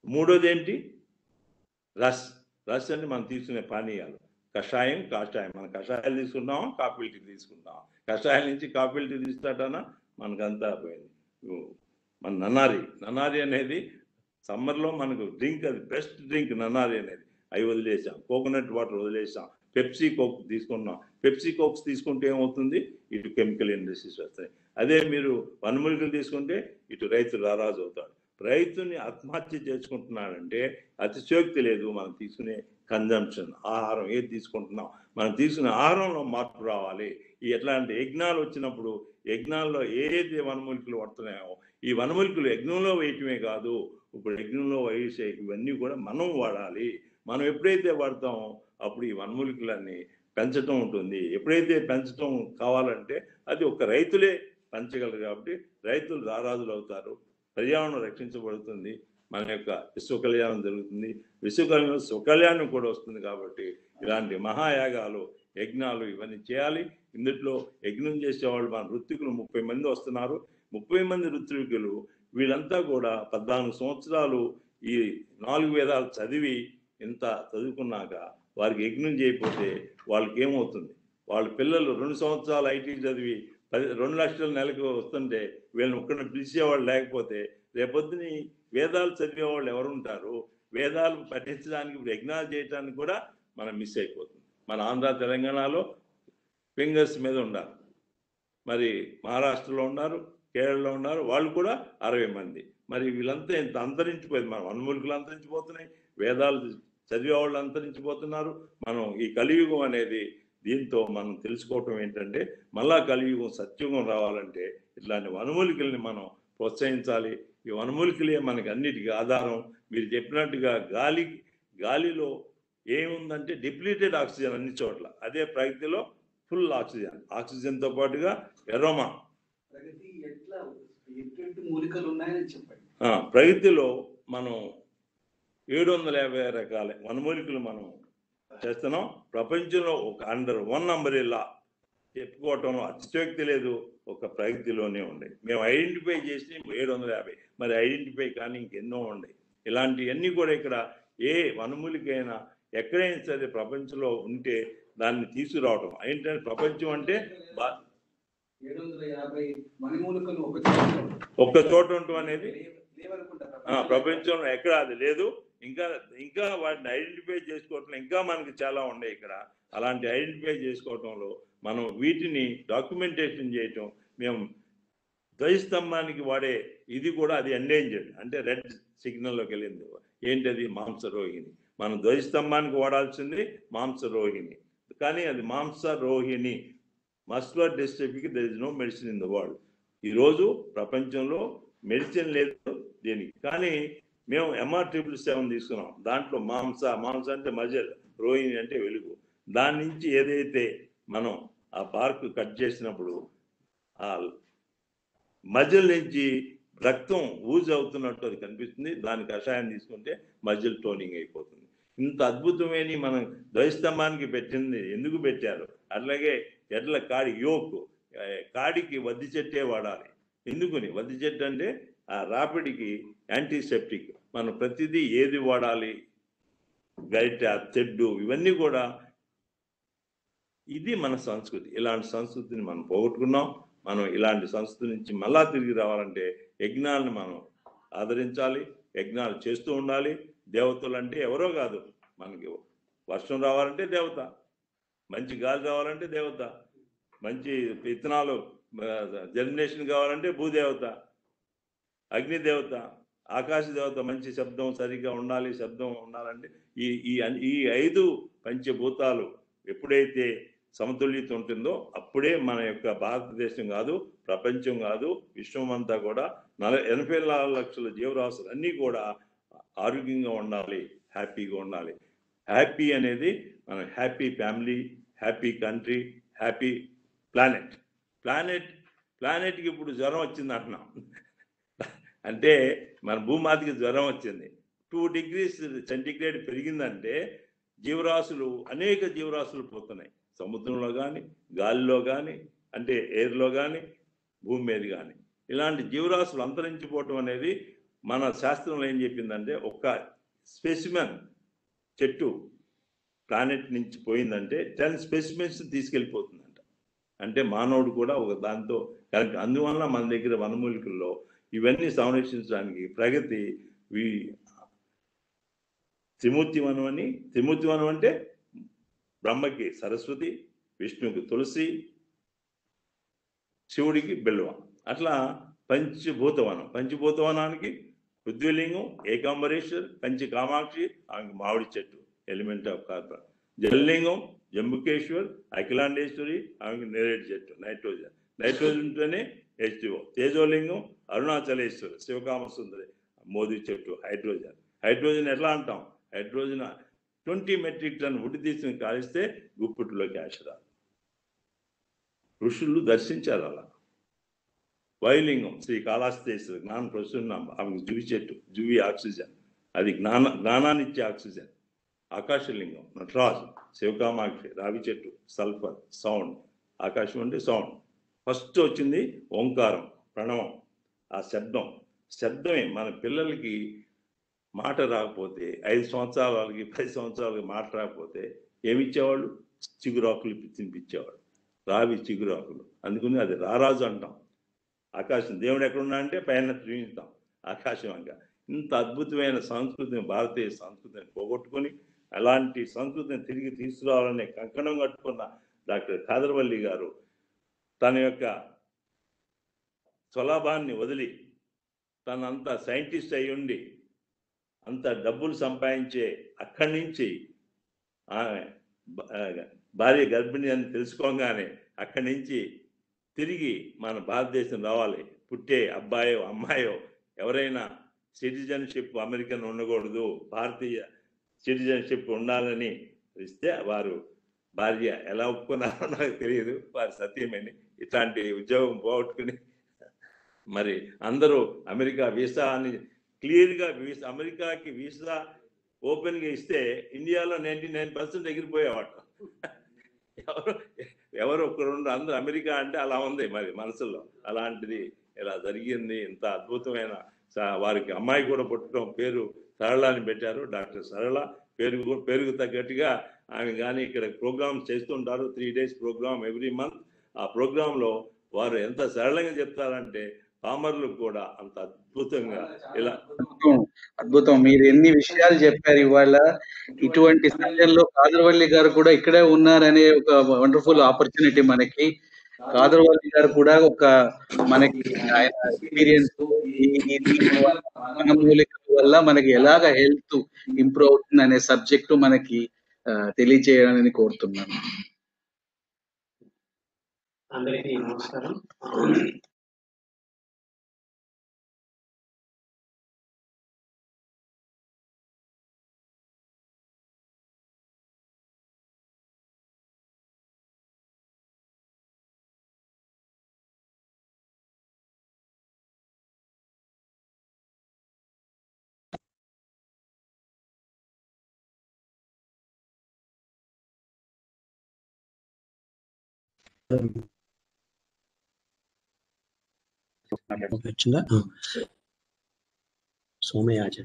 మూడోది ఏంటి, రస్. రస్ అంటే మనం తీసుకునే పానీయాలు, కషాయం, కాషాయం. మనం కషాయాలు తీసుకున్నామా, కాఫీ టీ తీసుకుంటామా? కషాయాల నుంచి కాఫీ టీ తీస్తాటనా మనకంతా పోయింది. మన నన్నారి అనేది సమ్మర్లో మనకు డ్రింక్, అది బెస్ట్ డ్రింక్ నన్నారి అనేది. అవి వదిలేసాం, కోకోనట్ వాటర్ వదిలేసాం, పెప్సీ కోక్ తీసుకున్నాం. పెప్సీ కోక్స్ తీసుకుంటే ఏమవుతుంది, ఇటు కెమికల్ ఇండస్ట్రీస్ వస్తాయి. అదే మీరు వనమూలికలు తీసుకుంటే ఇటు రైతు రారాజు అవుతాడు. రైతుని ఆత్మహత్య చేసుకుంటున్నాడంటే అతిశయోక్తి లేదు. మనం తీసుకునే కన్జంప్షన్, ఆహారం ఏది తీసుకుంటున్నాం, మనం తీసుకునే ఆహారంలో మార్పు రావాలి. ఈ ఎట్లాంటి యజ్ఞాలు వచ్చినప్పుడు యజ్ఞాల్లో ఏదైతే వనమూలికలు పడుతున్నాయో, ఈ వనమూలికలు యజ్ఞంలో వేయటమే కాదు, ఇప్పుడు యజ్ఞంలో వేసే ఇవన్నీ కూడా మనం వాడాలి. మనం ఎప్పుడైతే వాడతామో అప్పుడు ఈ వనమూలికలన్నీ పెంచడం ఉంటుంది. ఎప్పుడైతే పెంచడం కావాలంటే అది ఒక రైతులే పెంచగలరు. కాబట్టి రైతులు రారాజులు అవుతారు, పర్యావరణం రక్షించబడుతుంది, మన యొక్క విశ్వ కళ్యాణం జరుగుతుంది, విశ్వ కళ్యాణం కూడా వస్తుంది. కాబట్టి ఇలాంటి మహాయాగాలు, యజ్ఞాలు ఇవన్నీ చేయాలి. ఇందులో యజ్ఞం చేసేవాళ్ళు మన ఋత్వికులు 30 మంది వస్తున్నారు. 30 మంది ఋత్వికులు వీళ్ళంతా కూడా 14 సంవత్సరాలు ఈ 4 వేదాలు చదివి ఇంత చదువుకున్నాక వారికి యజ్ఞం చేయకపోతే వాళ్ళకి ఏమవుతుంది? వాళ్ళ పిల్లలు 2 సంవత్సరాలు ఐటీ చదివి 2 లక్షల నెలకు వస్తుంటే వీళ్ళని ఒక్కడిని పిలిచేవాళ్ళు లేకపోతే రేపొద్దుని వేదాలు చదివేవాళ్ళు ఎవరు ఉంటారు? వేదాలు పఠించడానికి, ఇప్పుడు యజ్ఞాలు చేయడానికి కూడా మనం మిస్ అయిపోతుంది. మన ఆంధ్ర తెలంగాణలో ఫింగర్స్ మీద ఉన్నారు, మరి మహారాష్ట్రలో ఉన్నారు, కేరళలో ఉన్నారు, వాళ్ళు కూడా 60 మంది. మరి వీళ్ళంతా ఎంత అంతరించిపోయింది. మన వనమూలికలు అంతరించిపోతున్నాయి, వేదాలు చదివే వాళ్ళు అంతరించిపోతున్నారు. మనం ఈ కలియుగం అనేది, దీంతో మనం తెలుసుకోవటం ఏంటంటే, మళ్ళా కలియుగం సత్యుగం రావాలంటే ఇట్లాంటి వనమూలికల్ని మనం ప్రోత్సహించాలి. ఈ వనమూలికలే మనకి అన్నిటికీ ఆధారం. మీరు చెప్పినట్టుగా గాలిలో ఏముందంటే డిప్లీటెడ్ ఆక్సిజన్ అన్ని చోట్ల, అదే ప్రగతిలో ఫుల్ ఆక్సిజన్తో పాటుగా ఎరోమా. ప్రగతిలో మనం 750 రకాల వనమూలికలు మనం చేస్తున్నాం. ప్రపంచంలో ఒక అండర్ 1 అంబ్రెల్లా చెప్పుకోవటంలో అతిశయోక్తి లేదు, ఒక ప్రగతిలోనే ఉండే. మేము ఐడెంటిఫై చేసి 750, మరి ఐడెంటిఫై కానీ ఇంకెన్నో ఉన్నాయి. ఇలాంటివన్నీ కూడా ఇక్కడ ఏ వనమూలికైనా ఎక్కడైనా సరే ప్రపంచంలో ఉంటే దాన్ని తీసుకురావటం. ఏంటంటే ప్రపంచం అంటే 750 మణిమూలికలు ఒక్క చోట ఉండటం అనేది ప్రపంచంలో ఎక్కడ అది లేదు. ఇంకా వాటిని ఐడెంటిఫై చేసుకోవటం ఇంకా మనకి చాలా ఉన్నాయి ఇక్కడ. అలాంటి ఐడెంటిఫై చేసుకోవటంలో మనం వీటిని డాక్యుమెంటేషన్ చేయటం. మేము ధ్వజస్తంభానికి వాడే ఇది కూడా అది ఎండేంజర్డ్, అంటే రెడ్ సిగ్నల్లోకి వెళ్ళింది. ఏంటది? మాంసరోహిణి. మనం ధ్వజస్తంభానికి వాడాల్సింది మాంసరోహిణి, కానీ అది మాంసరోహిణి. మస్కులర్ డిస్ట్రఫీకి there is no medicine in the world. ఈరోజు ప్రపంచంలో మెడిసిన్ లేదు దీనికి, కానీ మేము MR777 తీసుకున్నాం. దాంట్లో మాంస అంటే మజిల్, రోహిణి అంటే వెలుగు. దాని నుంచి ఏదైతే మనం ఆ బార్క్ కట్ చేసినప్పుడు ఆ మజిల్ నుంచి రక్తం ఊజ్ అవుతున్నట్టు అది కనిపిస్తుంది. దాని కషాయం తీసుకుంటే మజిల్ టోనింగ్ అయిపోతుంది. ఇంత అద్భుతమైన మనం ధ్వజస్తంభానికి పెట్టింది ఎందుకు పెట్టారు? అట్లాగే ఎడ్ల కాడికి వద్ది చెట్టే వాడాలి. ఎందుకుని? వద్ది చెట్టు అంటే ఆ రాపిడికి యాంటీసెప్టిక్. మనం ప్రతిదీ ఏది వాడాలి? గరిట, తెడ్డు, ఇవన్నీ కూడా ఇది మన సంస్కృతి. ఇలాంటి సంస్కృతిని మనం పోగొట్టుకున్నాం. మనం ఇలాంటి సంస్కృతి నుంచి మళ్ళా తిరిగి రావాలంటే యజ్ఞాలను మనం ఆదరించాలి, యజ్ఞాలు చేస్తూ ఉండాలి. దేవతలు అంటే ఎవరో కాదు. మనకి వర్షం రావాలంటే దేవత, మంచి గాలి రావాలంటే దేవత, మంచి విత్తనాలు జర్మినేషన్ కావాలంటే భూదేవత, అగ్నిదేవత, ఆకాశ దేవత. మంచి శబ్దం సరిగ్గా ఉండాలి, శబ్దం ఉండాలంటే ఈ 5 పంచభూతాలు ఎప్పుడైతే సమతుల్యత ఉంటుందో అప్పుడే మన యొక్క భారతదేశం కాదు, ప్రపంచం కాదు, విశ్వం అంతా కూడా 84 లక్షల జీవరాశులు అన్నీ కూడా ఆరోగ్యంగా ఉండాలి, హ్యాపీగా ఉండాలి. హ్యాపీ అనేది మన happy family, happy country, happy ప్లానెట్కి ఇప్పుడు జ్వరం వచ్చింది అంటున్నాం. అంటే మన భూమాతకి జ్వరం వచ్చింది. 2 degrees సెంటిగ్రేడ్ పెరిగిందంటే అనేక జీవరాశులు పోతున్నాయి. సముద్రంలో కానీ, గాలిలో కానీ, అంటే ఎయిర్లో కానీ, భూమి మీద కానీ. ఇలాంటి జీవరాశులు అంతరించిపోవటం అనేది మన శాస్త్రంలో ఏం చెప్పిందంటే, ఒక స్పెసిమెన్ చెట్టు ప్లానెట్ నుంచి పోయిందంటే 10 స్పెసిమెన్స్ తీసుకెళ్ళిపోతుందంట. అంటే మానవుడు కూడా ఒక దాంతో కరెక్ట్. అందువల్ల మన దగ్గర వనమూలికల్లో ఇవన్నీ సంరక్షించడానికి ప్రగతి త్రిమూర్తి వనం అంటే బ్రహ్మకి సరస్వతి, విష్ణువుకి తులసి, శివుడికి బిల్వ. అట్లా పంచభూతవనానికి పృథ్వీలింగం, ఏకాంబరేశ్వర్, కంచి కామాక్షి, ఆమెకి మామిడి చెట్టు, ఎలిమెంట్ ఆఫ్ కార్బన్. జలలింగం జంబుకేశ్వర్, అఖిలాండేశ్వరి, ఆమెకి నేరేడు చెట్టు, నైట్రోజన్తోనే H2O. తేజోలింగం అరుణాచలేశ్వరి, శివకామసుందరి, మోదీ చెట్టు, హైడ్రోజన్ ఎట్లా అంటాం? హైడ్రోజన్ 20 మెట్రిక్ టన్ ఉడి తీసుకుని కాలిస్తే గుప్పిట్లోకి ఆశరాలు. ఋషులు దర్శించారు అలా. వాయులింగం శ్రీకాళహస్తీశ్వరి, జ్ఞాన ప్రసూనాంబ, ఆమెకు జువి చెట్టు, జువి ఆక్సిజన్, అది జ్ఞానాన్నిచ్చే ఆక్సిజన్. ఆకాశలింగం నటరాజు, శివకామాక్షి, రావి చెట్టు, సల్ఫర్, సౌండ్. ఆకాశం అంటే సౌండ్. ఫస్ట్ వచ్చింది ఓంకారం, ప్రణవం. ఆ శబ్దమే మన పిల్లలకి మాట రాకపోతే 5 సంవత్సరాల వాళ్ళకి 10 సంవత్సరాలకి మాట రాకపోతే ఏమిచ్చేవాళ్ళు? చిగురాకులు తినిపించేవాళ్ళు, రావి చిగురాకులు. అందుకని అది రారాజు అంటాం. ఆకాశం దేవుడు ఎక్కడున్నా అంటే పైన చూపిస్తాం ఆకాశంగా. ఇంత అద్భుతమైన సంస్కృతిని, భారతీయ సంస్కృతిని పోగొట్టుకొని అలాంటి సంస్కృతిని తిరిగి తీసుకురావాలనే కంకణం కట్టుకున్న డాక్టర్ ఖాదర్వల్లి గారు తన యొక్క స్వలాభాన్ని వదిలి తనంతా సైంటిస్ట్ అయి ఉండి అంత డబ్బులు సంపాదించే అక్కడి నుంచి ఆమె భార్య గర్భిణి అని తెలుసుకోగానే అక్కడి నుంచి తిరిగి మన భారతదేశం రావాలి, పుట్టే అబ్బాయో అమ్మాయో ఎవరైనా సిటిజన్షిప్ అమెరికన్ ఉండకూడదు, భారతీయ సిటిజన్షిప్ ఉండాలని ఇస్తే వారు భార్య ఎలా ఒప్పుకున్నారో నాకు తెలియదు, వారి సత్యమని ఇట్లాంటి ఉద్యోగం పోగొట్టుకుని మరి అందరూ అమెరికా వీసా అని క్లియర్గా అమెరికాకి వీసా ఓపెన్గా ఇస్తే ఇండియాలో 99% ఎగిరిపోయేవాడు. ఎవరు ఒక్కరుండు, అందరూ అమెరికా అంటే అలా ఉంది మరి మనసులో. అలాంటిది ఇలా జరిగింది. ఇంత అద్భుతమైన వారికి అమ్మాయి కూడా పుట్టడం, పేరు సరళ అని పెట్టారు. డాక్టర్ సరళ పేరుకు తగ్గట్టుగా ఆమె కానీ ఇక్కడ ప్రోగ్రామ్స్ చేస్తుంటారు. 3 days ప్రోగ్రామ్ ఎవ్రీ మంత్. ఆ ప్రోగ్రాంలో వారు ఎంత సరళంగా చెప్తారంటే పామర్లకు కూడా అంత అద్భుతంగా ఇలా అద్భుతం. మీరు ఎన్ని విషయాలు చెప్పారు ఇవాళ. ఇటువంటి సమయంలో కాదర్వల్లి గారు కూడా ఇక్కడే ఉన్నారనే ఒక వండర్ఫుల్ ఆపర్చునిటీ మనకి. కాదర్వల్లి గారు కూడా ఒక మనకి ఆయన ఎక్స్పీరియన్స్ మూలికల వల్ల మనకి ఎలాగ హెల్త్ ఇంప్రూవ్ అవుతుంది అనే సబ్జెక్టు మనకి తెలియజేయాలని కోరుతున్నాను. అందరికీ నమస్కారం. వచ్చిందా? సోమయాజ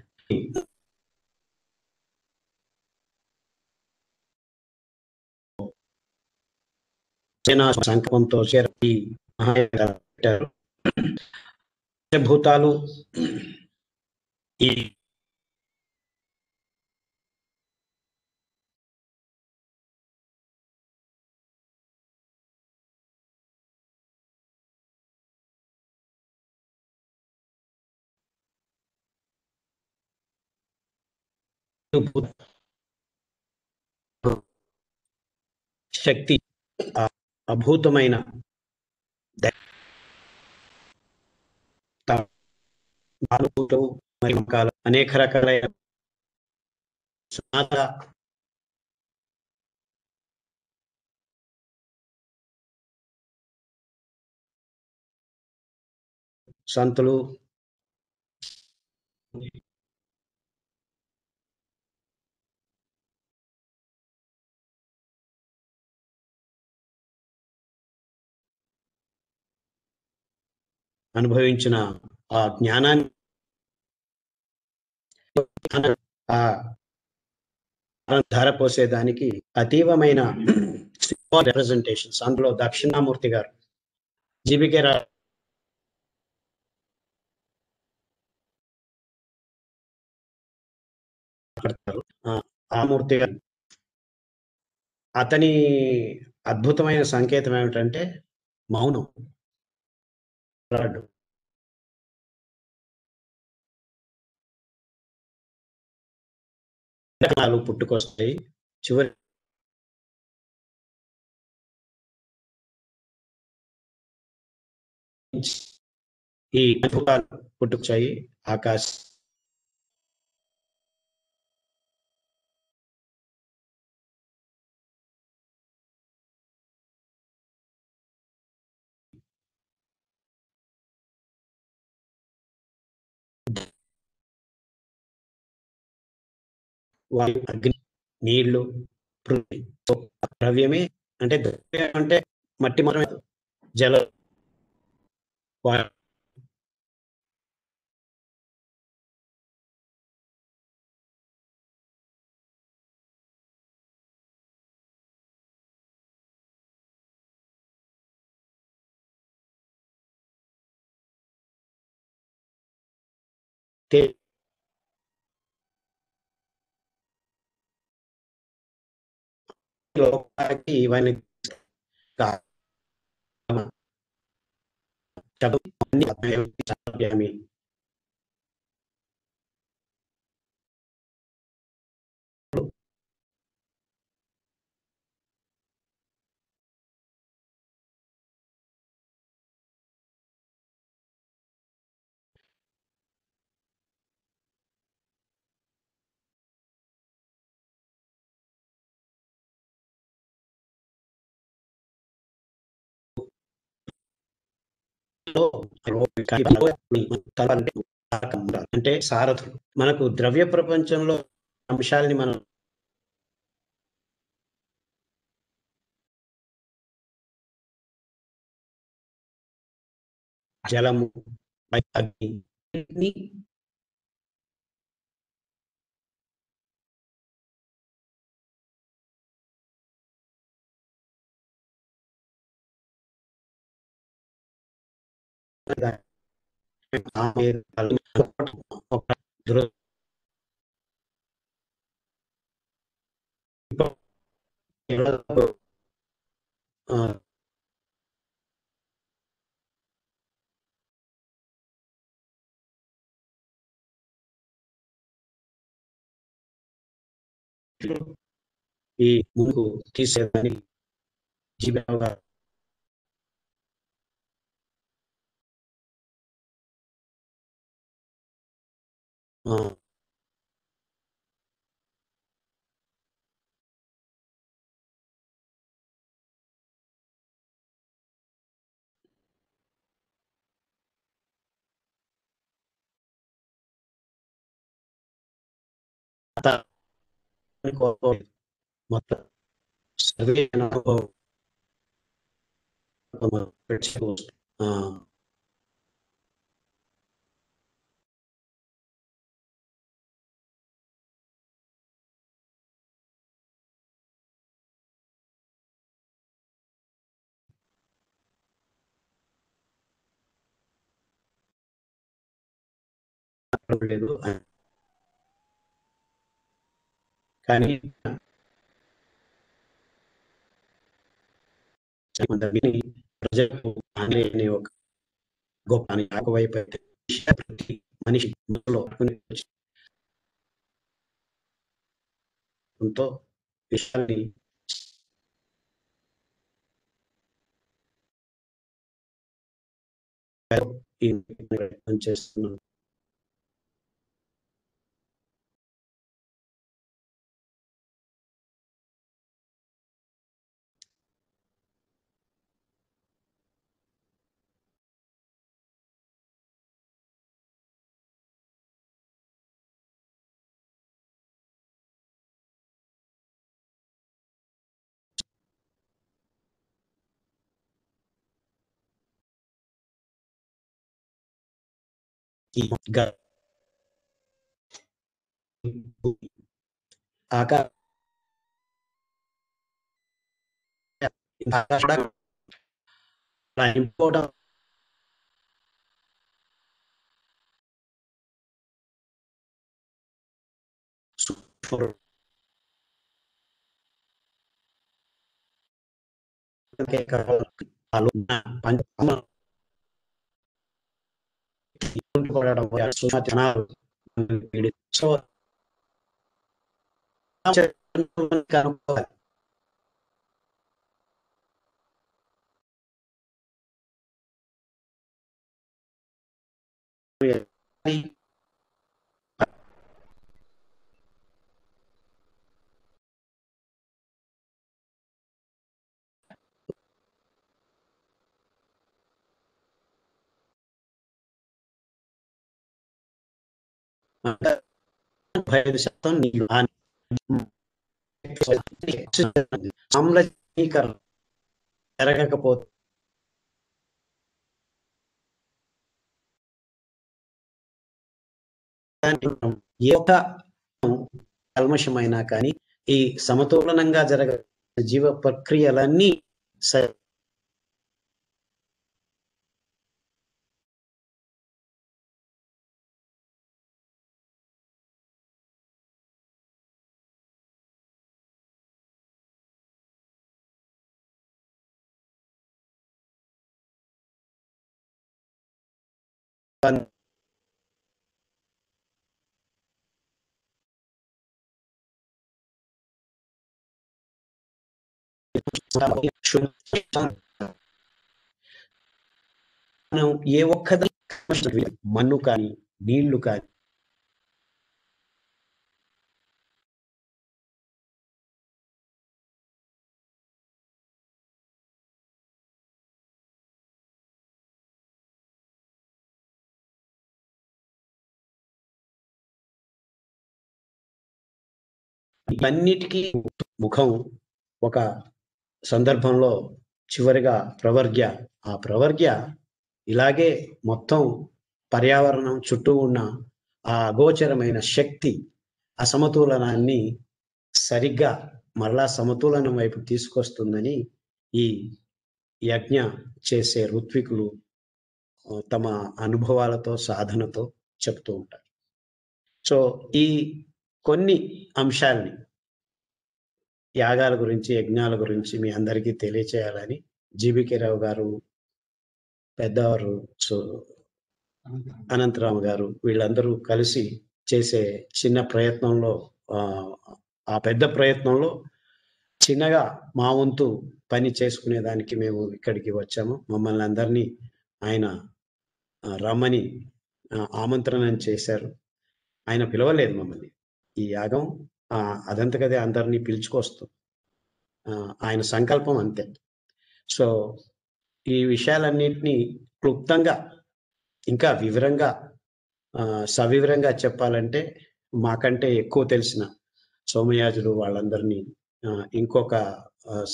సంకల్పంతో చేరి భూతాలు ఈ శక్తి అభూతమైన మరి అనేక రకాలైన సంతులు అనుభవించిన ఆ జ్ఞానాన్ని ధారపోసేదానికి అతీవమైన రిప్రజెంటేషన్స్. అందులో దక్షిణామూర్తి గారు జీబీకే ఆ మూర్తి గారు, అతని అద్భుతమైన సంకేతం ఏమిటంటే మౌనం. పుట్టుకొస్తాయి, చివరి ఈ అద్భుతాలు పుట్టుకొచ్చాయి. ఆకాశ వాయు, అగ్ని, నీళ్లు, పృథ్వీ ద్రవ్యమే. అంటే ద్రవ్యం అంటే మట్టి మాత్రమే, జల లోకానికి ఇవన్నీ అంటే సారథులు మనకు ద్రవ్య ప్రపంచంలో అంశాలని మనం జలము, అగ్ని వీటిని ఒక దుర- ఆ, ఈ ముందుకు తీసేదని జీవన మొత్తం సర్వే అనుభవం ఆ, లేదు కానీ కొంతమంది ప్రజలకు ఆంగ్లేయుని ఒక గొప్ప అని ఒకవైపు అయితే ప్రతి మనిషి మనసులో ఎంతో విషయాన్ని ఈ ప్రయత్నం చేస్తున్నాను. ఈ ఆకాశ ఇంపోవడం సో అంటే 35% నీళ్లు ఆమ్లజనీకరణ జరగకపోతే ఏ ఒక్క కల్మషమైనా కానీ ఈ సమతులనంగా జరగ జీవ ప్రక్రియలన్నీ మనం ఏ ఒక్కది మన్ను కానీ నీళ్లు కానీ ఇవన్నిటికీ ముఖం ఒక సందర్భంలో చివరిగా ప్రవర్గ్య, ఆ ప్రవర్గ్య ఇలాగే మొత్తం పర్యావరణం చుట్టూ ఉన్న ఆ అగోచరమైన శక్తి అసమతులనాన్ని సరిగ్గా మరలా సమతులనం వైపు తీసుకొస్తుందని ఈ యజ్ఞ చేసే ఋత్వికులు తమ అనుభవాలతో సాధనతో చెప్తూ ఉంటారు. సో ఈ కొన్ని అంశాలని యాగాల గురించి యజ్ఞాల గురించి మీ అందరికీ తెలియచేయాలని జీబీకే రావు గారు, పెద్దవారు అనంతరావు గారు వీళ్ళందరూ కలిసి చేసే చిన్న ప్రయత్నంలో ఆ పెద్ద ప్రయత్నంలో చిన్నగా మా వంతు పని చేసుకునేదానికి మేము ఇక్కడికి వచ్చాము. మమ్మల్ని అందరినీ ఆయన రమ్మని ఆమంత్రణం చేశారు. ఆయన పిలవలేదు మమ్మల్ని. ఈ యాగం అదంతకదే అందరినీ పిలుచుకొస్తుంది. ఆయన సంకల్పం అంతే. సో ఈ విషయాలన్నింటినీ క్లుప్తంగా ఇంకా వివరంగా సవివరంగా చెప్పాలంటే మాకంటే ఎక్కువ తెలిసిన సోమయాజులు వాళ్ళందరినీ ఇంకొక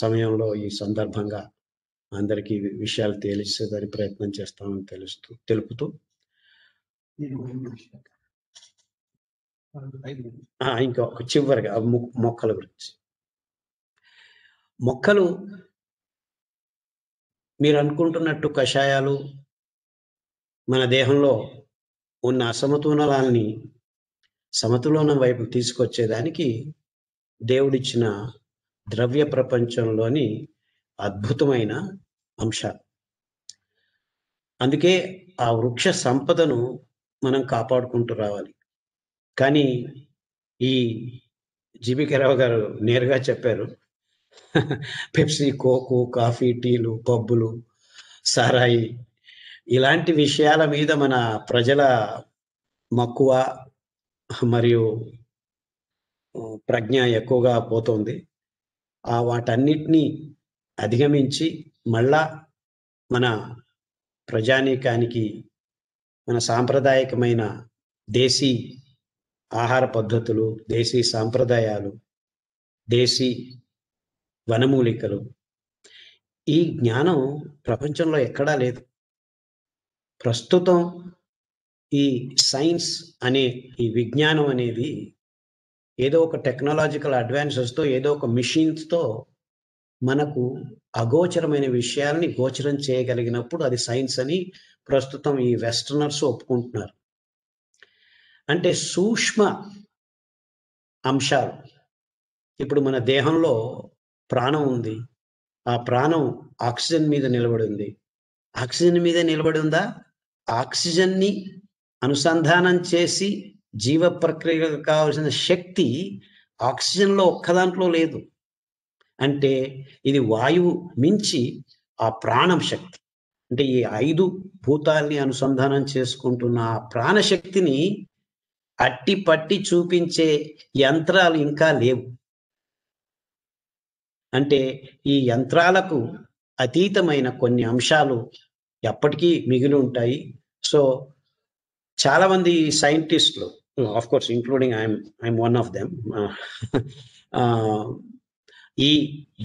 సమయంలో ఈ సందర్భంగా అందరికీ విషయాలు తెలిసేదని ప్రయత్నం చేస్తామని తెలుపుతూ ఇంకొక చివరిగా మొక్కల గురించి. మొక్కలు మీరు అనుకుంటున్నట్టు కషాయాలు మన దేహంలో ఉన్న అసమతులనాల్ని సమతులనం వైపు తీసుకొచ్చేదానికి దేవుడిచ్చిన ద్రవ్య ప్రపంచంలోని అద్భుతమైన అంశాలు. అందుకే ఆ వృక్ష సంపదను మనం కాపాడుకుంటూ రావాలి. కానీ ఈ జీబీకే రావు గారు నేరుగా చెప్పారు, పెప్సీ, కోకు, కాఫీ, టీలు, పబ్బులు, సారాయి ఇలాంటి విషయాల మీద మన ప్రజల మక్కువ మరియు ప్రజ్ఞ ఎక్కువగా పోతుంది. వాటన్నిటినీ అధిగమించి మళ్ళా మన ప్రజానీకానికి మన సాంప్రదాయకమైన దేశీ ఆహార పద్ధతులు, దేశీ సాంప్రదాయాలు, దేశీ వనమూలికలు, ఈ జ్ఞానం ప్రపంచంలో ఎక్కడా లేదు. ప్రస్తుతం ఈ సైన్స్ అనే ఈ విజ్ఞానం అనేది ఏదో ఒక టెక్నాలజికల్ అడ్వాన్సెస్తో ఏదో ఒక మిషన్స్తో మనకు అగోచరమైన విషయాల్ని గోచరం చేయగలిగినప్పుడు అది సైన్స్ అని ప్రస్తుతం ఈ వెస్టర్నర్స్ ఒప్పుకుంటున్నారు. అంటే సూక్ష్మ అంశాలు, ఇప్పుడు మన దేహంలో ప్రాణం ఉంది, ఆ ప్రాణం ఆక్సిజన్ మీద నిలబడి ఉంది. ఆక్సిజన్ మీద నిలబడి ఉందా? ఆక్సిజన్ని అనుసంధానం చేసి జీవ ప్రక్రియకు కావలసిన శక్తి ఆక్సిజన్లో ఒక్కదాంట్లో లేదు. అంటే ఇది వాయువు మించి ఆ ప్రాణం శక్తి, అంటే ఈ 5 భూతాల్ని అనుసంధానం చేసుకుంటున్న ఆ ప్రాణశక్తిని అట్టి పట్టి చూపించే యంత్రాలు ఇంకా లేవు. అంటే ఈ యంత్రాలకు అతీతమైన కొన్ని అంశాలు ఎప్పటికీ మిగిలి ఉంటాయి. సో చాలా మంది సైంటిస్టులు, of course including I'm one of them, ఈ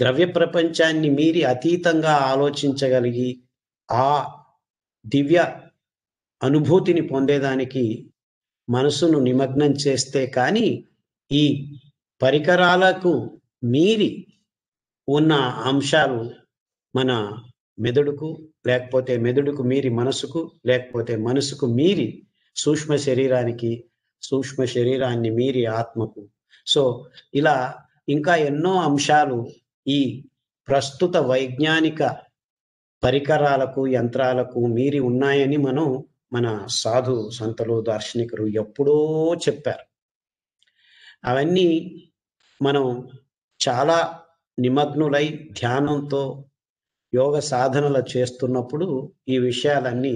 ద్రవ్య ప్రపంచాన్ని మీరి అతీతంగా ఆలోచించగలిగి ఆ దివ్య అనుభూతిని పొందేదానికి మనసును నిమగ్నం చేస్తే కానీ ఈ పరికరాలకు మీరి ఉన్న అంశాలు మన మెదడుకు, లేకపోతే మెదడుకు మీరి మనసుకు, లేకపోతే మనసుకు మీరి సూక్ష్మ శరీరానికి, సూక్ష్మ శరీరాన్ని మీరి ఆత్మకు, సో ఇలా ఇంకా ఎన్నో అంశాలు ఈ ప్రస్తుత వైజ్ఞానిక పరికరాలకు, యంత్రాలకు మీరి ఉన్నాయని మన సాధు సంతలు, దార్శనికులు ఎప్పుడో చెప్పారు. అవన్నీ మనం చాలా నిమగ్నులై ధ్యానంతో యోగ సాధనలు చేస్తున్నప్పుడు ఈ విషయాలన్నీ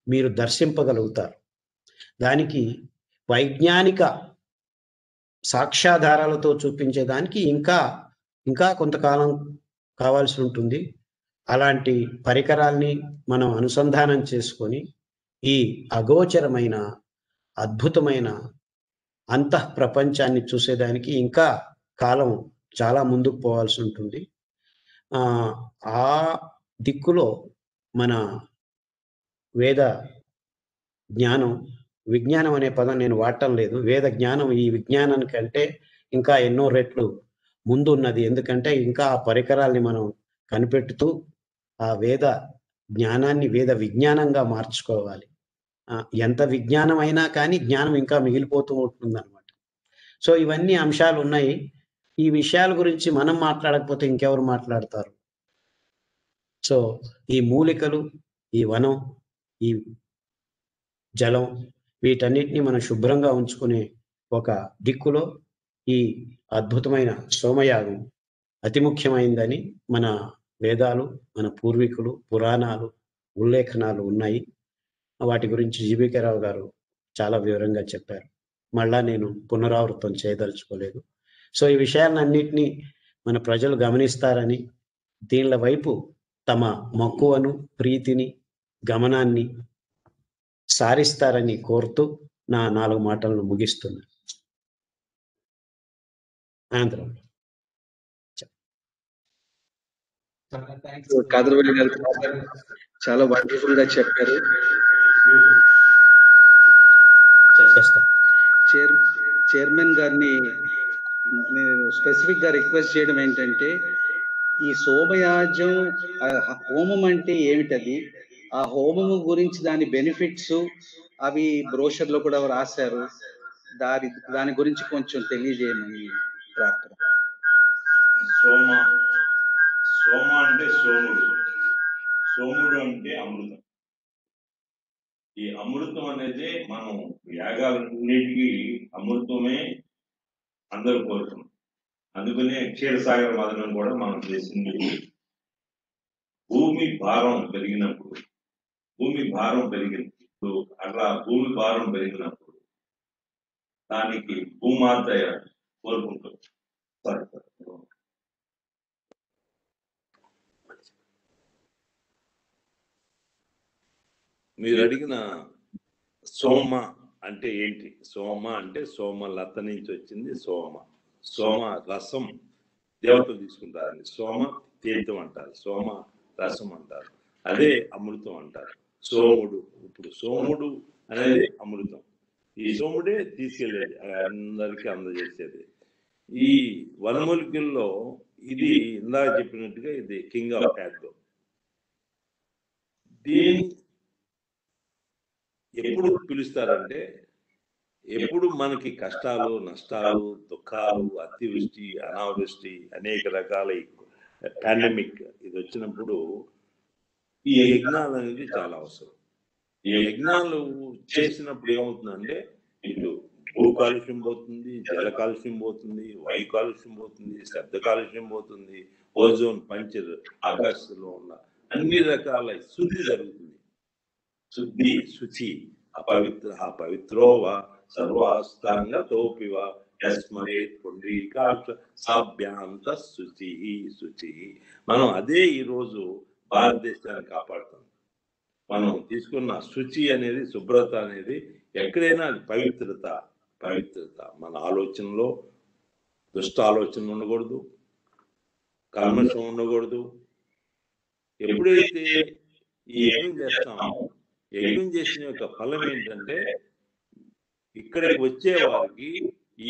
మీరు దర్శింపగలుగుతారు. దానికి వైజ్ఞానిక సాక్ష్యాధారాలతో చూపించేదానికి ఇంకా కొంతకాలం కావాల్సి ఉంటుంది. అలాంటి పరికరాల్ని మనం అనుసంధానం చేసుకొని ఈ అగోచరమైన అద్భుతమైన అంతః ప్రపంచాన్ని చూసేదానికి ఇంకా కాలం చాలా ముందుకు పోవాల్సి ఉంటుంది. ఆ దిక్కులో మన వేద జ్ఞానం, విజ్ఞానం అనే పదం నేను వాడటం లేదు. వేద జ్ఞానం ఈ విజ్ఞానానికంటే ఇంకా ఎన్నో రెట్లు ముందున్నది. ఎందుకంటే ఇంకా ఆ పరికరాల్ని మనం కనిపెట్టుతూ ఆ వేద జ్ఞానాన్ని వేద విజ్ఞానంగా మార్చుకోవాలి. ఎంత విజ్ఞానం అయినా కానీ జ్ఞానం ఇంకా మిగిలిపోతూ ఉంటుందన్నమాట. సో ఇవన్నీ అంశాలున్నాయి. ఈ విషయాల గురించి మనం మాట్లాడకపోతే ఇంకెవరు మాట్లాడతారు? సో ఈ మూలికలు, ఈ వనం, ఈ జలం, వీటన్నిటిని మనం శుభ్రంగా ఉంచుకునే ఒక దిక్కులో ఈ అద్భుతమైన సోమయాగం అతి ముఖ్యమైందని మన వేదాలు, మన పూర్వీకులు, పురాణాలు, ఉల్లేఖనాలు ఉన్నాయి. వాటి గురించి జీబీకే రావు గారు చాలా వివరంగా చెప్పారు. మళ్ళా నేను పునరావృతం చేయదలుచుకోలేదు. సో ఈ విషయాలన్నింటినీ మన ప్రజలు గమనిస్తారని, దీనిల వైపు తమ మక్కువను, ప్రీతిని, గమనాన్ని సారిస్తారని కోరుతూ నా 4 మాటలను ముగిస్తున్నాను. ఆంధ్ర కాదరవల్లి గారు చాలా వండర్ఫుల్ గా చెప్పారు. చైర్మన్ గారిని నేను స్పెసిఫిక్ గా రిక్వెస్ట్ చేయడం ఏంటంటే, ఈ సోమయాజం హోమం అంటే ఏమిటది, ఆ హోమము గురించి దాని బెనిఫిట్స్ అవి బ్రోషర్ లో కూడా రాశారు. దాని గురించి కొంచెం తెలియజేయమని ప్రార్థన. సోమ అంటే సోముడు, సోముడు అంటే అమృతం. ఈ అమృతం అనేది మనం యాగాలన్నిటికీ అమృతమే అందరూ కోరుతున్నాం. అందుకనే క్షీరసాగర మదనం కూడా మనం చేసింది. భూమి భారం పెరిగినప్పుడు అట్లా భూమి భారం పెరిగినప్పుడు దానికి భూమాత కోరుకుంటుంది. మీరు అడిగిన సోమ అంటే ఏంటి? సోమ అంటే సోమలత నుంచి వచ్చింది. సోమ రసం దేవతలు తీసుకుంటారండి. సోమ తీర్థం అంటారు, సోమ రసం అంటారు, అదే అమృతం అంటారు. సోముడు, ఇప్పుడు సోముడు అనేది అమృతం. ఈ సోముడే తీసుకెళ్ళేది, అందరికీ అందజేసేది. ఈ వనమూలికల్లో ఇది ఇందాక చెప్పినట్టుగా ఇది కింగ్ ఆఫ్ క్యాథో. దీన్ని ఎప్పుడు పిలుస్తారంటే, ఎప్పుడు మనకి కష్టాలు, నష్టాలు, దుఃఖాలు, అతివృష్టి, అనావృష్టి, అనేక రకాల పాండమిక్ ఇది వచ్చినప్పుడు ఈ యజ్ఞాలు అనేది చాలా అవసరం. ఈ యజ్ఞాలు చేసినప్పుడు ఏమవుతుందంటే, ఇటు భూ కాలుష్యం పోతుంది, జల కాలుష్యం పోతుంది, వాయు కాలుష్యం పోతుంది, శబ్ద కాలుష్యం పోతుంది, ఓజోన్ పంచర్ ఆకాశంలో ఉన్న అన్ని రకాల శుద్ధి జరుగుతుంది. శుద్ధి, శుచి, అపవిత్రోవా సర్వాస్తాంగతోపివా యస్మరేత్ పుండ్రీకాక్ష సాభ్యాంత శుచి. మనం అదే ఈరోజు భారతదేశాన్ని కాపాడుతాం. మనం తీసుకున్న శుచి అనేది, శుభ్రత అనేది ఎక్కడైనా పవిత్రత. మన ఆలోచనలో దుష్ట ఆలోచన ఉండకూడదు, కల్మషం ఉండకూడదు. ఎప్పుడైతే ఈ యజ్ఞం చేస్తామో, యజ్ఞం చేసిన యొక్క ఫలం ఏంటంటే, ఇక్కడికి వచ్చే వారికి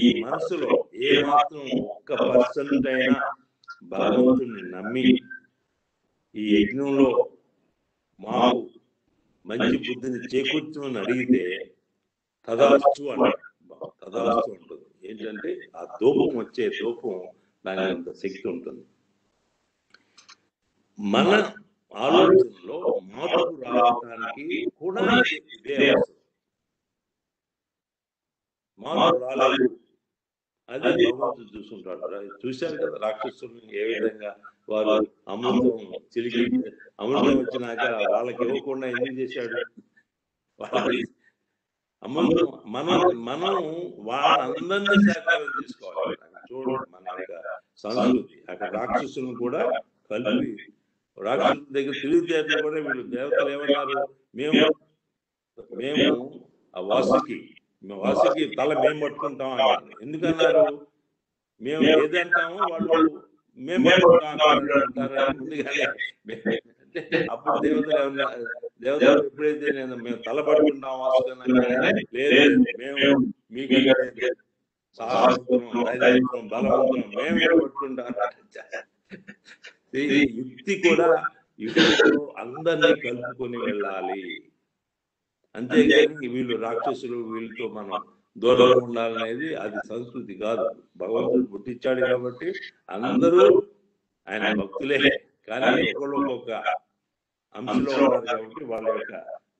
ఈ మనసులో ఏ మాత్రం 1% అయినా భగవంతుని నమ్మి ఈ యజ్ఞంలో మాకు మంచి బుద్ధిని చేకూర్చమని అడిగితే తదాస్తు ఉంటుంది. ఏంటంటే ఆ దూపం వచ్చే దూపం దానికి అంత శక్తి ఉంటుంది. మన ఆలోచనలో మార్పు రావడానికి కూడా ఇదే అవసరం. మార్పు రాలేదు, అది భగవంతుడు చూసుకుంటాడు. చూశారు కదా రాక్షసుల్ని ఏ విధంగా వారు అమృతం చిలికి, అమృతం వచ్చినాక వాళ్ళకి ఇవ్వకుండా ఎందుకు చేశాడు? వాళ్ళకి అమృతం మనం వాళ్ళందరినీ సహకారం తీసుకోవాలి. చూడండి మన యొక్క సంస్కృతి, అక్కడ రాక్షసులను కూడా కలిపి, రాక్షసుల దగ్గర తెలివితేటలు కూడా వీళ్ళు దేవతలు ఏమన్నారు, మేము ఆ వాసుకి తల మేము పట్టుకుంటాం అన్నారు. ఎందుకన్నారు? మేము ఏదంటామో వాళ్ళు మేము అంటారని ముందుగానే అప్పుడు దేవతలు ఎప్పుడైతే మేము తలబడుతున్నాం లేదు మేము మీకంటే సాహసం బలవంతం మేమే పట్టుకుంటాం. యుక్తితో అందరినీ కలుపుకొని వెళ్ళాలి, అంతేగాని వీళ్ళు రాక్షసులు వీళ్ళతో మనం దూరంగా ఉండాలనేది అది సంస్కృతి కాదు. భగవంతుడు పుట్టించాడు కాబట్టి అందరూ ఆయన భక్తులే, కానీ ఒకళ్ళు ఒక్కొక్క అంశంలో ఉన్నారు కాబట్టి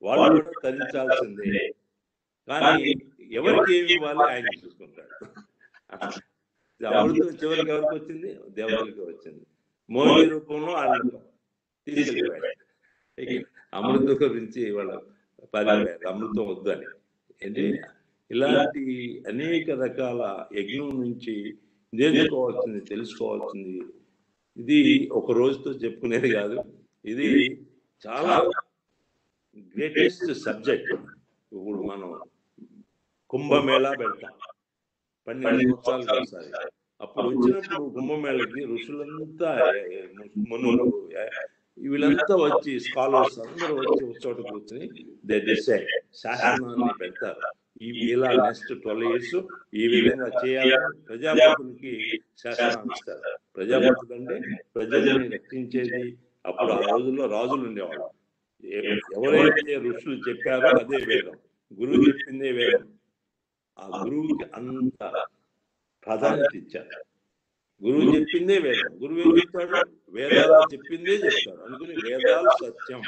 వాళ్ళు కూడా తరించాల్సిందే. కానీ ఎవరికి ఏమి ఇవ్వాలి ఆయన చూసుకుంటాడు. అమృతం చివరికి ఎవరికి వచ్చింది? దేవతలకి వచ్చింది. మోహిని రూపంలో ఆయన తీసుకెళ్ళిపోయాడు. అమృతం గురించి వాళ్ళ పరిపారు, అమృతం వద్దని. ఏంటి ఇలాంటి అనేక రకాల యజ్ఞం నుంచి నేర్చుకోవాల్సింది, తెలుసుకోవాల్సింది. ఇది ఒక రోజుతో చెప్పుకునేది కాదు, ఇది చాలా గ్రేటెస్ట్ సబ్జెక్ట్. ఇప్పుడు మనం కుంభమేళా పెడతాం 12 సంవత్సరాలకు ఒకసారి. అప్పుడు వచ్చినప్పుడు కుంభమేళకి ఋషులంతా, మునులు, వీళ్ళంతా వచ్చి స్కాలర్స్ అందరూ వచ్చి ఒక చోట కూర్చొని డిసైడ్ శాసనాన్ని పెడతారు. ఇలా నెక్స్ట్ 12 years ఈ విధంగా చేయాలని ప్రజాపతులకి శాసనాలు ఇస్తారు. ప్రజాపతులు అంటే ప్రజల్ని రక్షించేది. అప్పుడు ఆ రోజుల్లో రాజులు ఉండేవాళ్ళు. ఎవరైతే ఋషులు చెప్పారో అదే వేదం, గురువు చెప్పిందే వేదం. ఆ గురువుకి అంత ప్రాధాన్యత ఇచ్చారు. గురువు చెప్పిందే వేదం. గురువు ఏం చెప్తాడు? వేదాలు చెప్పిందే చెప్తాడు. అందుకని వేదాలు సత్యం,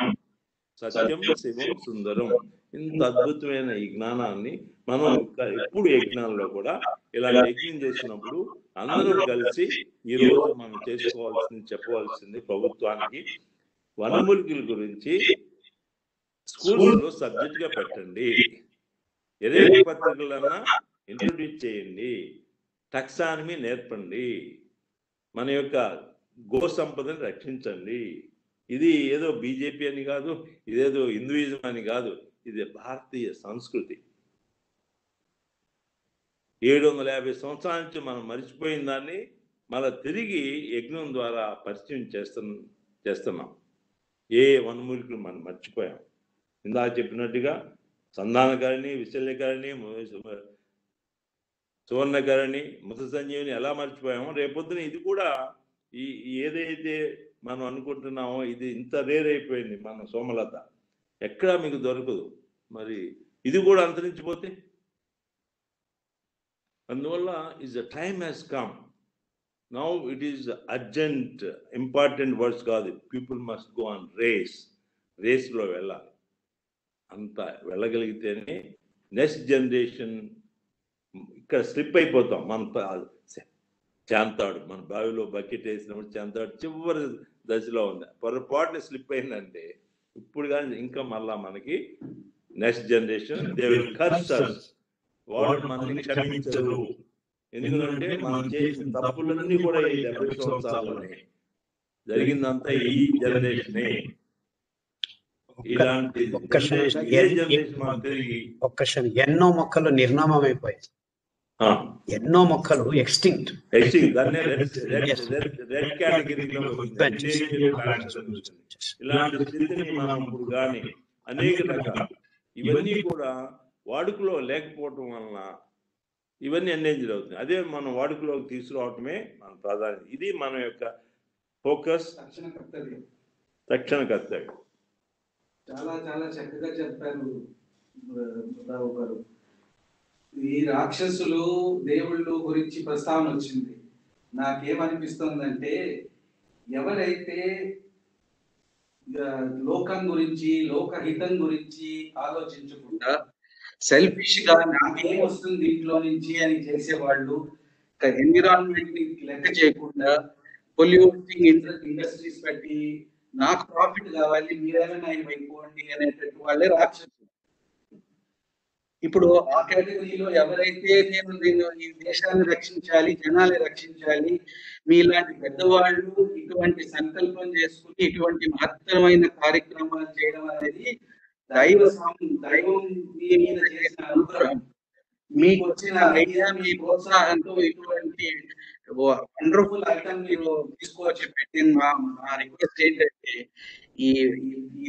సత్యం శివం సుందరం. ఇంత అద్భుతమైన ఈ జ్ఞానాన్ని మనం ఎప్పుడు యజ్ఞాల్లో కూడా ఇలా యజ్ఞం చేసినప్పుడు అందరూ కలిసి ఈ రోజు మనం చేసుకోవాల్సింది, చెప్పవలసింది ప్రభుత్వానికి, వనమూలికల గురించి స్కూల్స్ లో సబ్జెక్ట్ గా పెట్టండి. ఎరేక పత్రికలన్నా ఇంట్రొడ్యూస్ చేయండి, టాక్సానమీ నేర్పండి, మన యొక్క గో సంపదని రక్షించండి. ఇది ఏదో బీజేపీ అని కాదు, ఇదేదో హిందూయిజం అని కాదు, ఇది భారతీయ సంస్కృతి. 750 సంవత్సరాల నుంచి మనం మర్చిపోయిన దాన్ని మళ్ళీ తిరిగి యజ్ఞం ద్వారా పరిచయం చేస్తున్నాం. ఏ వనమూలికలు మనం మర్చిపోయాం. ఇందాక చెప్పినట్టుగా సంధానకారిణి, విశల్యకారిణి, సువర్ణకారిణి, మృత సంజీవిని ఎలా మర్చిపోయామో రేపొద్దున ఇది కూడా ఏదైతే మనం అనుకుంటున్నామో ఇది ఇంత రేర్ అయిపోయింది. మన సోమలత ఎక్కడా మీకు దొరకదు. మరి ఇది కూడా అంతరించిపోతే, అందువల్ల is the time has come now. It is urgent, important words కాదు. పీపుల్ మస్ట్ గో ఆన్ రేస్లో వెళ్ళాలి. అంత వెళ్ళగలిగితేనే నెక్స్ట్ జనరేషన్. ఇక్కడ స్లిప్ అయిపోతాం. మన చాంతాడు, మన బావిలో బకెట్ వేసినప్పుడు చాంతాడు చివరి దశలో ఉంది. పొరపాటున స్లిప్ అయిందంటే ఇప్పుడు కానీ ఇంకా మళ్ళా మనకి next generation they will curse us. వాళ్ళు మనల్ని క్షమించరు. ఎందుకంటే మనం చేసిన తప్పులన్నీ కూడా ఈ 70 సంవత్సరాలనే జరిగిందంతా ఈ జనరేషనే. ఇలాంటి జనరేషన్ మనం తిరిగి ఎన్నో మొక్కలు నిర్నామం అయిపోయాయి. ఎన్నో మొక్కలు ఎక్స్టింక్ట్. రెడ్ కేటగిరీలో ఇలాంటి స్థితిని మనం ఇప్పుడు కానీ అనేక రకాలు ఇవన్నీ కూడా వాడుకలో లేకపోవటం వలన ఇవన్నీ ఎండేంజర్ అవుతుంది. అదే మనం వాడుకలోకి తీసుకురావటమే మన ప్రాధాన్యత. ఇది మన యొక్క ఫోకస్, తక్షణ కర్తవ్యం. చాలా చాలా చక్కగా చెప్పారు రావు గారు. ఈ రాక్షసులు దేవుళ్ళు గురించి ప్రస్తావన వచ్చింది. నాకేమనిపిస్తుందంటే ఎవరైతే లోకం గురించి, లోకహితం గురించి ఆలోచించకుండా సెల్ఫిష్ గా నాకేం వస్తుంది దీంట్లో నుంచి అని చేసేవాళ్ళు, ఎన్విరాన్మెంట్ ని లెక్క చేయకుండా పొల్యూటింగ్ ఇండస్ట్రీస్ పెట్టి నాకు ప్రాఫిట్ కావాలి మీరేమైనా అయిపోండి అనేటట్టు వాళ్ళే రాక్షసులు. ఇప్పుడు ఆ కేటగిరీలో ఎవరైతే నేను ఈ దేశాన్ని రక్షించాలి, జనాన్ని రక్షించాలి, మీలాంటి పెద్దవాళ్ళు ఇటువంటి సంకల్పం చేసుకుని ఇటువంటి మహత్తరమైన కార్యక్రమాలు చేయడం అనేది దైవం మీద చేసిన అనుగ్రహం. మీకు వచ్చిన ఐడియా, మీ ప్రోత్సాహంతో ఇటువంటి వండర్ఫుల్ ఐటమ్ మీరు తీసుకొచ్చి పెట్టిన మా రిక్వెస్ట్ ఏంటంటే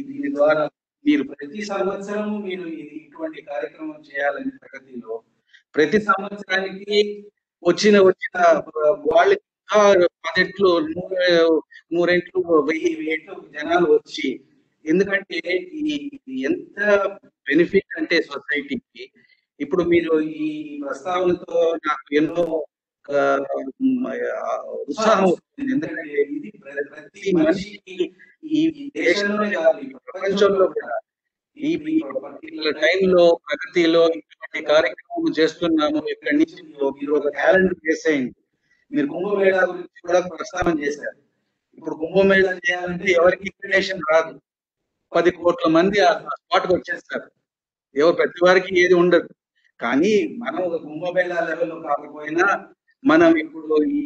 దీని ద్వారా మీరు ప్రతి సంవత్సరం మీరు ఇటువంటి కార్యక్రమం చేయాలని ప్రగతిలో ప్రతి సంవత్సరానికి వచ్చిన వాళ్ళకి ఇంకా 10 రెట్లు 100 రెట్లు 1000 రెట్లు జనాలు వచ్చి, ఎందుకంటే ఎంత బెనిఫిట్ అంటే సొసైటీకి. ఇప్పుడు మీరు ఈ ప్రస్తావనతో నాకు ఎన్నో ఉత్సాహం వస్తుంది. ఎందుకంటే ఇది ప్రతి మనిషికి ఈ దేశంలోనే కాదు, ఈ ప్రపంచంలో కూడా ఈ టైంలో ప్రగతిలో ఇటువంటి కార్యక్రమం చేస్తున్నాము. ఇక్కడి నుంచి మీరు ఒక క్యాలెండర్ చేసేయండి. మీరు కుంభమేళా గురించి కూడా ప్రస్తావన చేశారు. ఇప్పుడు కుంభమేళా చేయాలంటే ఎవరికి ఇన్విటేషన్ రాదు. 10 కోట్ల మంది ఆ స్పాట్కి వచ్చేస్తారు. ప్రతి వారికి ఏది ఉండదు. కానీ మనం ఒక కుంభమేళా లెవెల్లో కాకపోయినా మనం ఇప్పుడు ఈ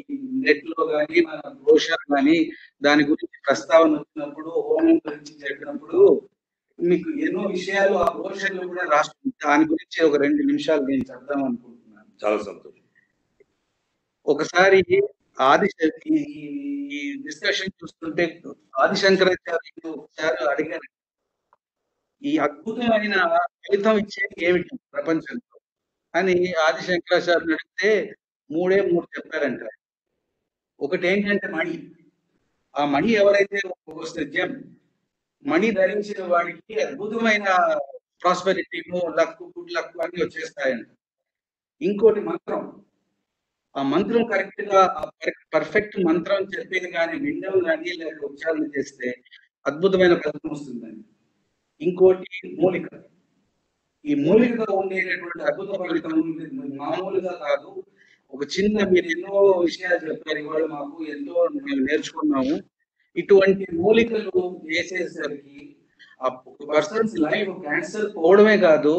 నెట్ లో కానీ మన బ్రోషర్ కానీ దాని గురించి ప్రస్తావన వచ్చినప్పుడు, హోమం గురించి చెప్పినప్పుడు మీకు ఎన్నో విషయాలు ఆ బ్రోషర్ లో కూడా రాస్తుంది. దాని గురించి ఒక 2 నిమిషాలు నేను చెప్దాం అనుకుంటున్నాను. చాలా సంతోషం. ఒకసారి ఈ డిస్కషన్ చూస్తుంటే ఆదిశంకరాచార్యులు ఒకసారి అడిగారు, ఈ అద్భుతమైన ఫలితం ఇచ్చేది ఏమిటి ప్రపంచంలో అని ఆదిశంకరాచార్యులు అడిగితే 3 చెప్పారంట. ఒకటి ఏంటంటే మణి. ఆ మణి ఎవరైతే వస్తే మణి ధరించిన వాడికి అద్భుతమైన ప్రాస్పెరిటీ, లక్, గుడ్ లక్ అన్ని వచ్చేస్తాయంట. ఇంకోటి మంత్రం. ఆ మంత్రం కరెక్ట్ గా పర్ఫెక్ట్ మంత్రం చెప్పేది కానీ వినడం కానీ లేక ఉచ్చారణ చేస్తే అద్భుతమైన ఫలితం వస్తుందండి. ఇంకోటి మూలిక. ఈ మూలికగా ఉండేటటువంటి అద్భుత ఫలితం మామూలుగా కాదు. ఒక చిన్న, మీరు ఎన్నో విషయాలు చెప్పారు ఇవాళ, మాకు ఎంతో మేము నేర్చుకున్నాము. ఇటువంటి మూలికలు చేసేసరికి ఆ పర్సన్స్ లైఫ్ క్యాన్సర్ పోవడమే కాదు,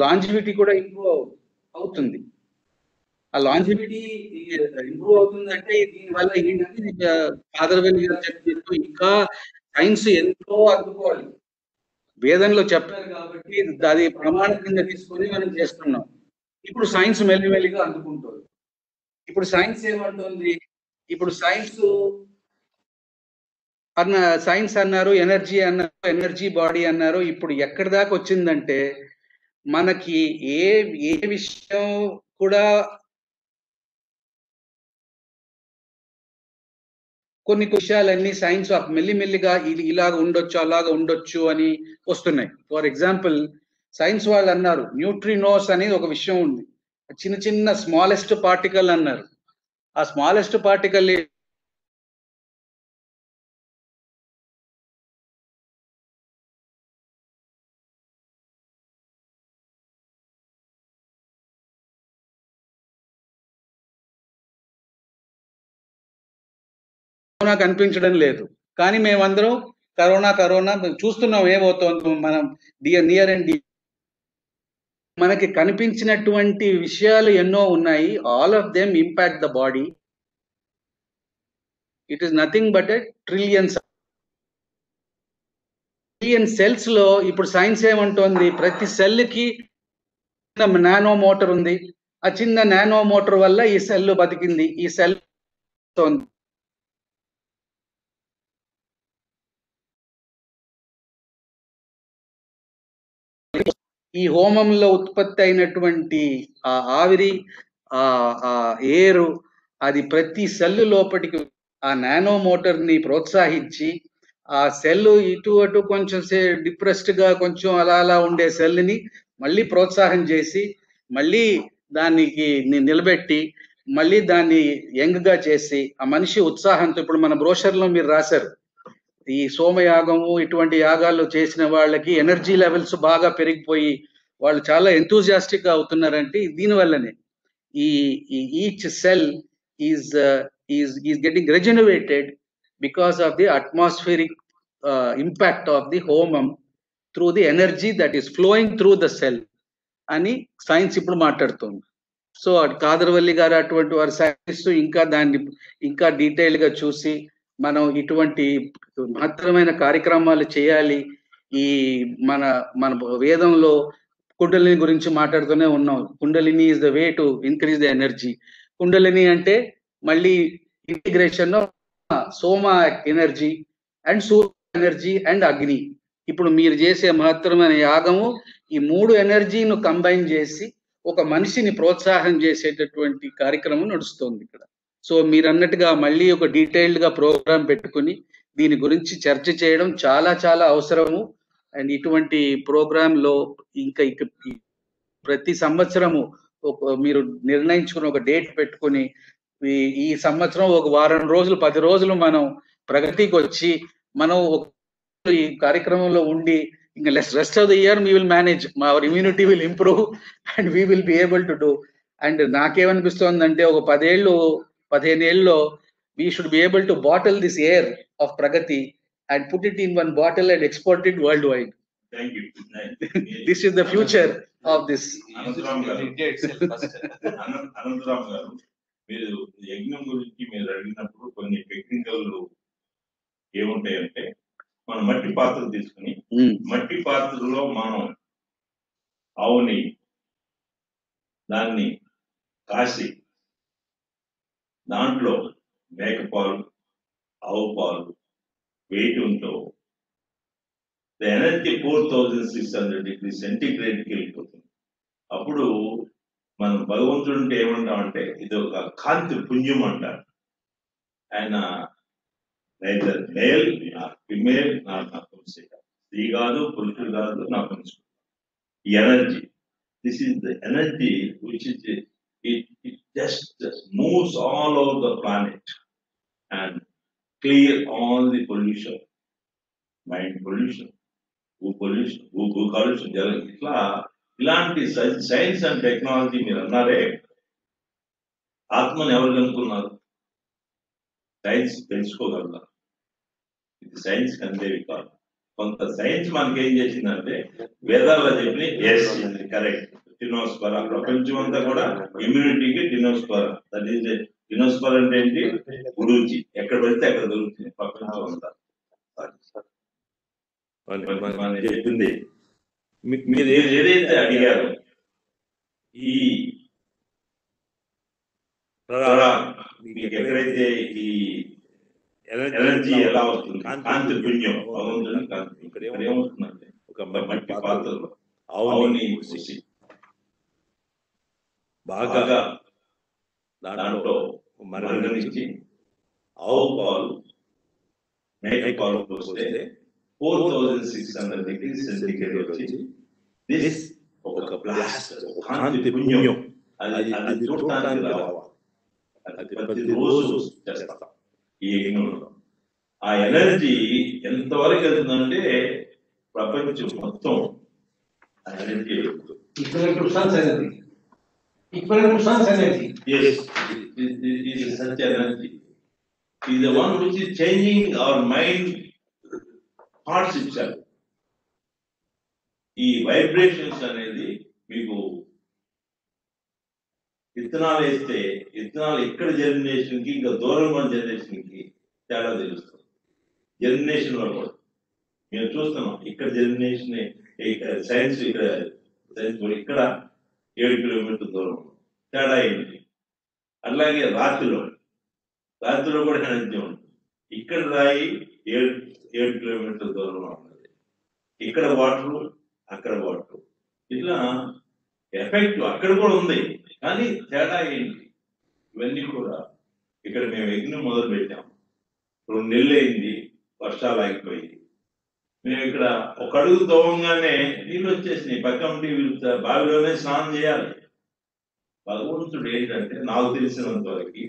లాంజివిటీ కూడా ఇంప్రూవ్ అవుతుంది. ఆ లాంజివిటీ ఇంప్రూవ్ అవుతుందంటే దీనివల్ల ఏంటంటే కాదరవెల్లి గారు చెప్పినట్టు ఇంకా సైన్స్ ఎంతో అందుకోవాలి. వేదంలో చెప్పారు కాబట్టి అది ప్రమాణం కింద తీసుకొని మనం చేస్తున్నాం. ఇప్పుడు సైన్స్ మెల్లిమెల్లిగా అందుకుంటుంది. ఇప్పుడు సైన్స్ ఏమంటుంది? ఇప్పుడు సైన్స్ అన్నారు, ఎనర్జీ అన్నారు, ఎనర్జీ బాడీ అన్నారు. ఇప్పుడు ఎక్కడి దాకా వచ్చిందంటే మనకి ఏ విషయం కూడా కొన్ని విషయాలన్నీ సైన్స్ మెల్లిమెల్లిగా ఇది ఇలాగ ఉండొచ్చు, అలాగ ఉండొచ్చు అని వస్తున్నాయి. ఫర్ ఎగ్జాంపుల్, సైన్స్ వాళ్ళు అన్నారు న్యూట్రినోస్ అనేది ఒక విషయం ఉంది. చిన్న చిన్న స్మాలెస్ట్ పార్టికల్ అన్నారు. ఆ స్మాలెస్ట్ పార్టికల్ కనిపించడం లేదు. కానీ మేమందరం కరోనా చూస్తున్నాం ఏమవుతోంది. మనం నియర్ అండ్ మనకి కనిపించినటువంటి విషయాలు ఎన్నో ఉన్నాయి. All of them impact the body. It is nothing but trillion cells లో ఇప్పుడు సైన్స్ ఏమంటోంది, ప్రతి సెల్ కి నానో మోటార్ ఉంది. ఆ చిన్న నానో మోటార్ వల్ల ఈ సెల్ బతికింది. ఈ సెల్ ఈ హోమంలో ఉత్పత్తి అయినటువంటి ఆ ఆవిరి, ఆ ఏరు, అది ప్రతి సెల్ లోపలికి ఆ నానో మోటార్ ని ప్రోత్సహించి ఆ సెల్ ఇటు అటు కొంచెం డిప్రెస్డ్ గా కొంచెం అలా ఉండే సెల్ ని మళ్ళీ ప్రోత్సాహం చేసి మళ్ళీ దానికి నిలబెట్టి మళ్ళీ దాన్ని యంగ్ గా చేసి ఆ మనిషి ఉత్సాహంతో, ఇప్పుడు మన బ్రోషర్ లో మీరు రాశారు, ఈ సోమయాగము ఇటువంటి యాగాలు చేసిన వాళ్ళకి ఎనర్జీ లెవెల్స్ బాగా పెరిగిపోయి వాళ్ళు చాలా ఎంతూజియాస్టిక్ గా అవుతున్నారంటే దీనివల్లనే. Each cell is getting regenerated because of the atmospheric impact of the homam through the energy that is flowing through the cell అని సైన్స్ ఇప్పుడు మాట్లాడుతుంది. సో కాదరవల్లి గారు అటువంటి వారి సైన్స్ ఇంకా దాన్ని ఇంకా డీటెయిల్ గా చూసి మనం ఇటువంటి మహత్తరమైన కార్యక్రమాలు చేయాలి. ఈ మన వేదంలో కుండలిని గురించి మాట్లాడుతూనే ఉన్నాం. Kundalini is the way to increase the energy. Kundalini అంటే మళ్ళీ integration Soma energy and Surya energy and అగ్ని. ఇప్పుడు మీరు చేసే మహత్తరమైన యాగము ఈ 3 ఎనర్జీను కంబైన్ చేసి ఒక మనిషిని ప్రోత్సాహం చేసేటటువంటి కార్యక్రమం నడుస్తుంది ఇక్కడ. సో మీరు అన్నట్టుగా మళ్ళీ ఒక డీటెయిల్డ్ గా ప్రోగ్రామ్ పెట్టుకుని దీని గురించి చర్చ చేయడం చాలా చాలా అవసరము. అండ్ ఇటువంటి ప్రోగ్రామ్ లో ఇంకా ప్రతి సంవత్సరము మీరు నిర్ణయించుకుని ఒక డేట్ పెట్టుకుని ఈ సంవత్సరం ఒక వారం రోజులు 10 రోజులు మనం ప్రగతికి వచ్చి మనం ఈ కార్యక్రమంలో ఉండి ఇంకా rest of the year we will manage, our immunity will improve and we will be able to do. And నాకేమనిపిస్తోందంటే ఒక 10 ఏళ్ళలో we should be able to bottle this air of Pragati and put it in one bottle and export it worldwide. Thank you. This is the future of this. Anantharam గారు, మీరు యజ్ఞం గురించి మీరు అడిగినప్పుడు కొన్ని టెక్నికల్ ఏముంటాయంటే, మనం మట్టి పాత్రలు తీసుకుని మట్టి పాత్రలో మనం ఆవుని దాన్ని కాసి దాంట్లో మేకపాలు ఆవు పాలు వేయటంతో ద ఎనర్జీ 4600 degrees సెంటిగ్రేడ్కి వెళ్ళిపోతుంది. అప్పుడు మనం భగవంతుడు ఏమంటామంటే ఇది ఒక కాంతి పుణ్యం అంటారు. ఆయన నైదర్ మేల్ నా ఫిమేల్ నా స్త్రీ కాదు, పురుషుడు కాదు, నా పురుషుడు. ఈ energy, this is the energy which is it just moves all over the planet and clear all the pollution, mind pollution, భూ కాలుష్యం, జలం. ఇలాంటి సైన్స్ అండ్ టెక్నాలజీ మీరు అన్నారే, ఆత్మను ఎవరు కనుక్కున్నారు? సైన్స్ తెలుసుకోగలరా? ఇది సైన్స్ కందేవి కాదు. కొంత సైన్స్ మనకి ఏం చేసిందంటే వేదాల్లో చెప్పి ఎస్ కరెక్ట్, టినోస్పర. ప్రపంచం అంతా కూడా ఇమ్యూనిటీకి టినోస్పర. దట్ ఈస్ టినోస్పర అంటే ఏంటి? గురూజీ. ఎక్కడ పెడితే అక్కడ దొరుకుతుంది ప్రపంచం అంతా. చెప్పింది మీరు ఏదైతే అడిగారో ఈ మీకు ఎక్కడైతే ఈ ఎనర్జీ ఎలా వస్తుంది, కాంతి పుణ్యం భగవంతుని కాంతి. ఇక్కడ ఏమవుతుందంటే ఒక మట్టి పాత్రలో ఆవుని మూసి బాగా దాంట్లో మరగనిచ్చి ఆవు పాలు మేక పాలు పోస్తే 4600 degrees సెంటిగ్రేడ్ వచ్చి దిస్ ఒక బ్లాస్ట్, కాంతి పుణ్యం. అది చూడటానికి రావాలి. అది ప్రతిరోజు చేస్తాం ఈ యజ్ఞంలో. ఆ ఎనర్జీ ఎంతవరకు వెళ్తుందంటే ప్రపంచం మొత్తం ఆ energy such energy is the one which is changing our mind thoughts itself. ఈ వైబ్రేషన్స్ అనేది మీకు విత్తనాలు వేస్తే విత్తనాలు ఇక్కడ జర్మినేషన్ కి ఇంకా దూరంగా జనరేషన్ కి తేడా తెలుస్తుంది. జర్మినేషన్ లో కూడా మేము చూస్తున్నాం. ఇక్కడ జర్మినేషన్ సైన్స్, ఇక్కడ సైన్స్ కూడా ఇక్కడ 7 కిలోమీటర్ల దూరం తేడా ఏంటి. అలాగే రాత్రిలో కూడా ఎనర్జీ ఉంటుంది. ఇక్కడ రాయి 7 కిలోమీటర్ల దూరంలో ఉంటుంది. ఇక్కడ వాటర్, అక్కడ వాటర్. ఇట్లా ఎఫెక్ట్ అక్కడ కూడా ఉంది. కానీ తేడా ఏంటి? ఇవన్నీ కూడా ఇక్కడ మేము యజ్ఞం మొదలు పెట్టాం. 2 నెలలు అయింది, వర్షాలు ఆగిపోయి. మేము ఇక్కడ ఒక అడుగు తోవంగానే నీళ్ళు వచ్చేసినాయి. పక్కన బావిలోనే స్నానం చేయాలి. భగవంతుడు ఏంటంటే నాకు తెలిసినంత వరకు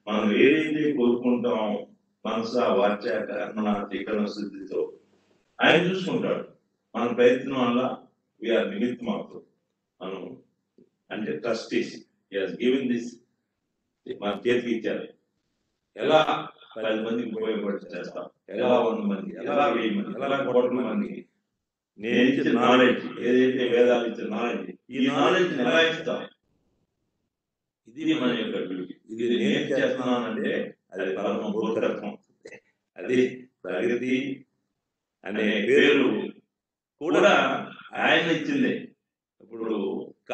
మనం ఏదైతే కోరుకుంటాం మనస వాచ కర్మణ చికరణ శుద్ధితో ఆయన చూసుకుంటాడు. మన ప్రయత్నం వల్ల వీఆర్ నిమిత్తం అవుతుంది. మనం అంటే ట్రస్టీస్ గివెన్ దిస్ మన చేతికి ఇచ్చారు. ఎలా 10 మందికి ఉపయోగపడి చేస్తాం, ఎలా 100 మంది, ఎలా 1000 మంది, ఎలా 1 కోట్ల మందికి. నేను ఇచ్చిన నాలెడ్జ్, ఏదైతే వేదాలు ఇచ్చిన నాలెడ్జ్, ఈ నాలెడ్జ్ ఎలా ఇస్తాం? ఇది మన యొక్క డ్యూటీ. ఇది నేను చేస్తున్నానంటే అది పరమ మూర్ఖత్వం. అది ప్రగతి అనే పేరు కూడా ఆయన ఇచ్చిందే. ఇప్పుడు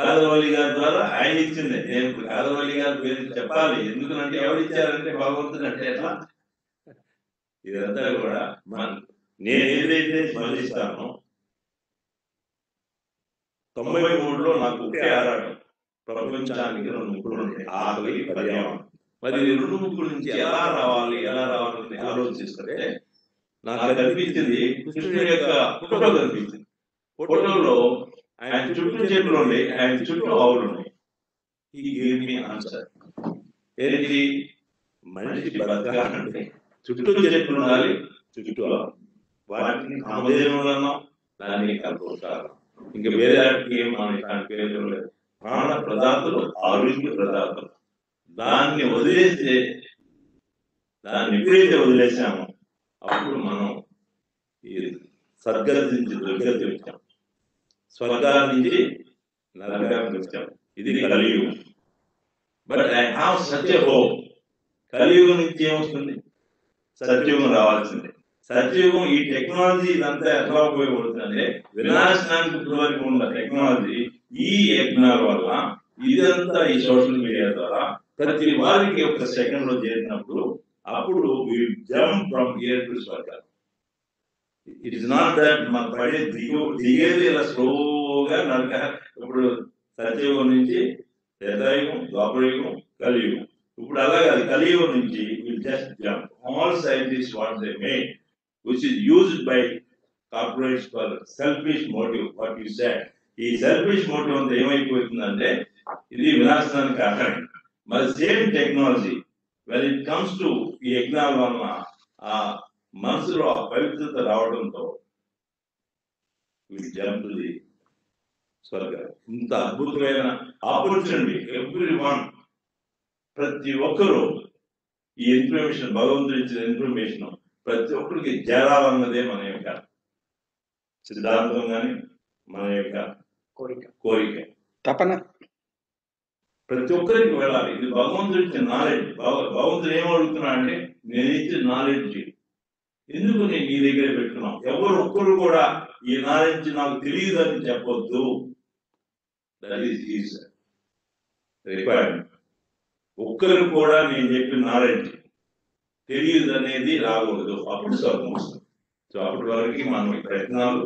కాదరవల్లి గారి ద్వారా ఆయన ఇచ్చింది. నేను ఇప్పుడు కాదరవల్లి గారి పేరు చెప్పాలి, ఎందుకంటే ఎవరు ఇచ్చారంటే భగవంతుడు అంటే ఎట్లా? ఇదంతా కూడా నేను ఏదైతే స్మరిస్తానో 93లో నాకు ఒకే ఆరాటం, ప్రపంచానికి 2 ముక్కులు ఉంటాయి, ఆకలి, పర్యావరణం. మరి 2 ముక్కుల నుంచి ఎలా రావాలని ఆలోచిస్తే నాకు కనిపించింది కృష్ణుడి యొక్క ఫోటో కనిపించింది. ఫోటోలో ఆయన చుట్టూ చెట్లు ఉన్నాయి, ఆయన చుట్టూ ఆవులు ఉన్నాయి. ఈ గేమ్ మీ ఆన్సర్ ఏంటి? మనిషి బతకాలంటే చుట్టూ చెట్లు ఉండాలి, చుట్టూ వాటిని కామధేనువులన్నాం, దాన్ని కల్పవతారం. ఇంకా వేరే ఏం మనం ఇట్లాంటి పేర్లు లేదు. ప్రాణ ప్రదాతలు, ఆరోగ్య ప్రదాతలు. దాన్ని వదిలేస్తే, దాన్ని ఎప్పుడైతే వదిలేసామో అప్పుడు మనం ఈ సద్గతి నుంచి దుర్గతి వచ్చాం, స్వర్గాన్ని నుంచి నరకానికి వచ్చాం. ఇది కలియుగం. But I have such a hope. కలియుగం నుంచి ఏమొస్తుంది? సత్యుగం రావాల్సిందే. సత్యుగం ఈ టెక్నాలజీ ఇదంతా ఎట్లా ఉపయోగపడుతుందంటే, వినాశనానికి ఇప్పటివరకు ఉన్న టెక్నాలజీ ఈ యజ్ఞాల వల్ల, ఇదంతా ఈ సోషల్ మీడియా ద్వారా ప్రతి వారికి ఒక సెకండ్ లో చేరినప్పుడు అప్పుడు జంప్ ఫ్రమ్ హియర్ టు స్వర్గం. ఇట్ ఇస్ నాట్ దట్ మన పడే దిగేది ఇలా స్లోగా నడక. ఇప్పుడు సత్యయుగం నుంచి త్రేతాయుగం, ద్వాపరయుగం, కలియుగం. ఇప్పుడు అలాగే కలియుగం నుంచి will just jump. All scientist what they made, which is used by corporates for selfish motive. What you said, ఈ సెల్ఫిష్ మోటివ్ అంతా ఏమైపోతుందంటే ఇది వినాశనానికి కారణం. మరి same technology when it comes to ఈ యజ్ఞాల వలన ఆ మనసులో ఆ పవిత్రత రావడంతో జంప్ టు ది స్వర్గం. ఇంత అద్భుతమైన ఆపర్చునిటీ ఎవ్రీ వన్, ప్రతి ఒక్కరూ ఈ ఇన్ఫర్మేషన్, భగవంతుడు ఇచ్చిన ఇన్ఫర్మేషన్ ప్రతి ఒక్కరికి చేరాలన్నదే మన యొక్క సిద్ధాంతం, కానీ మన యొక్క కోరిక తపన. ప్రతి ఒక్కరికి వెళ్ళాలి. ఇది భగవంతుడి ఇచ్చిన నాలెడ్జ్. భగవంతుడు ఏమడుగుతున్నా అంటే, నేను ఇచ్చిన నాలెడ్జ్ ఎందుకు నేను నీ దగ్గర పెట్టుకున్నాం? ఎవరు ఒక్కరు కూడా ఈ నాలెడ్జ్ నాకు తెలియదు అని చెప్పొద్దు. That is requirement. ఒక్కరు కూడా నేను చెప్పిన నాలెడ్జ్ తెలియదు అనేది రాకూడదు, అప్పుడు స్వర్గం వస్తుంది. సో అప్పటి వరకు మనం ప్రయత్నాలు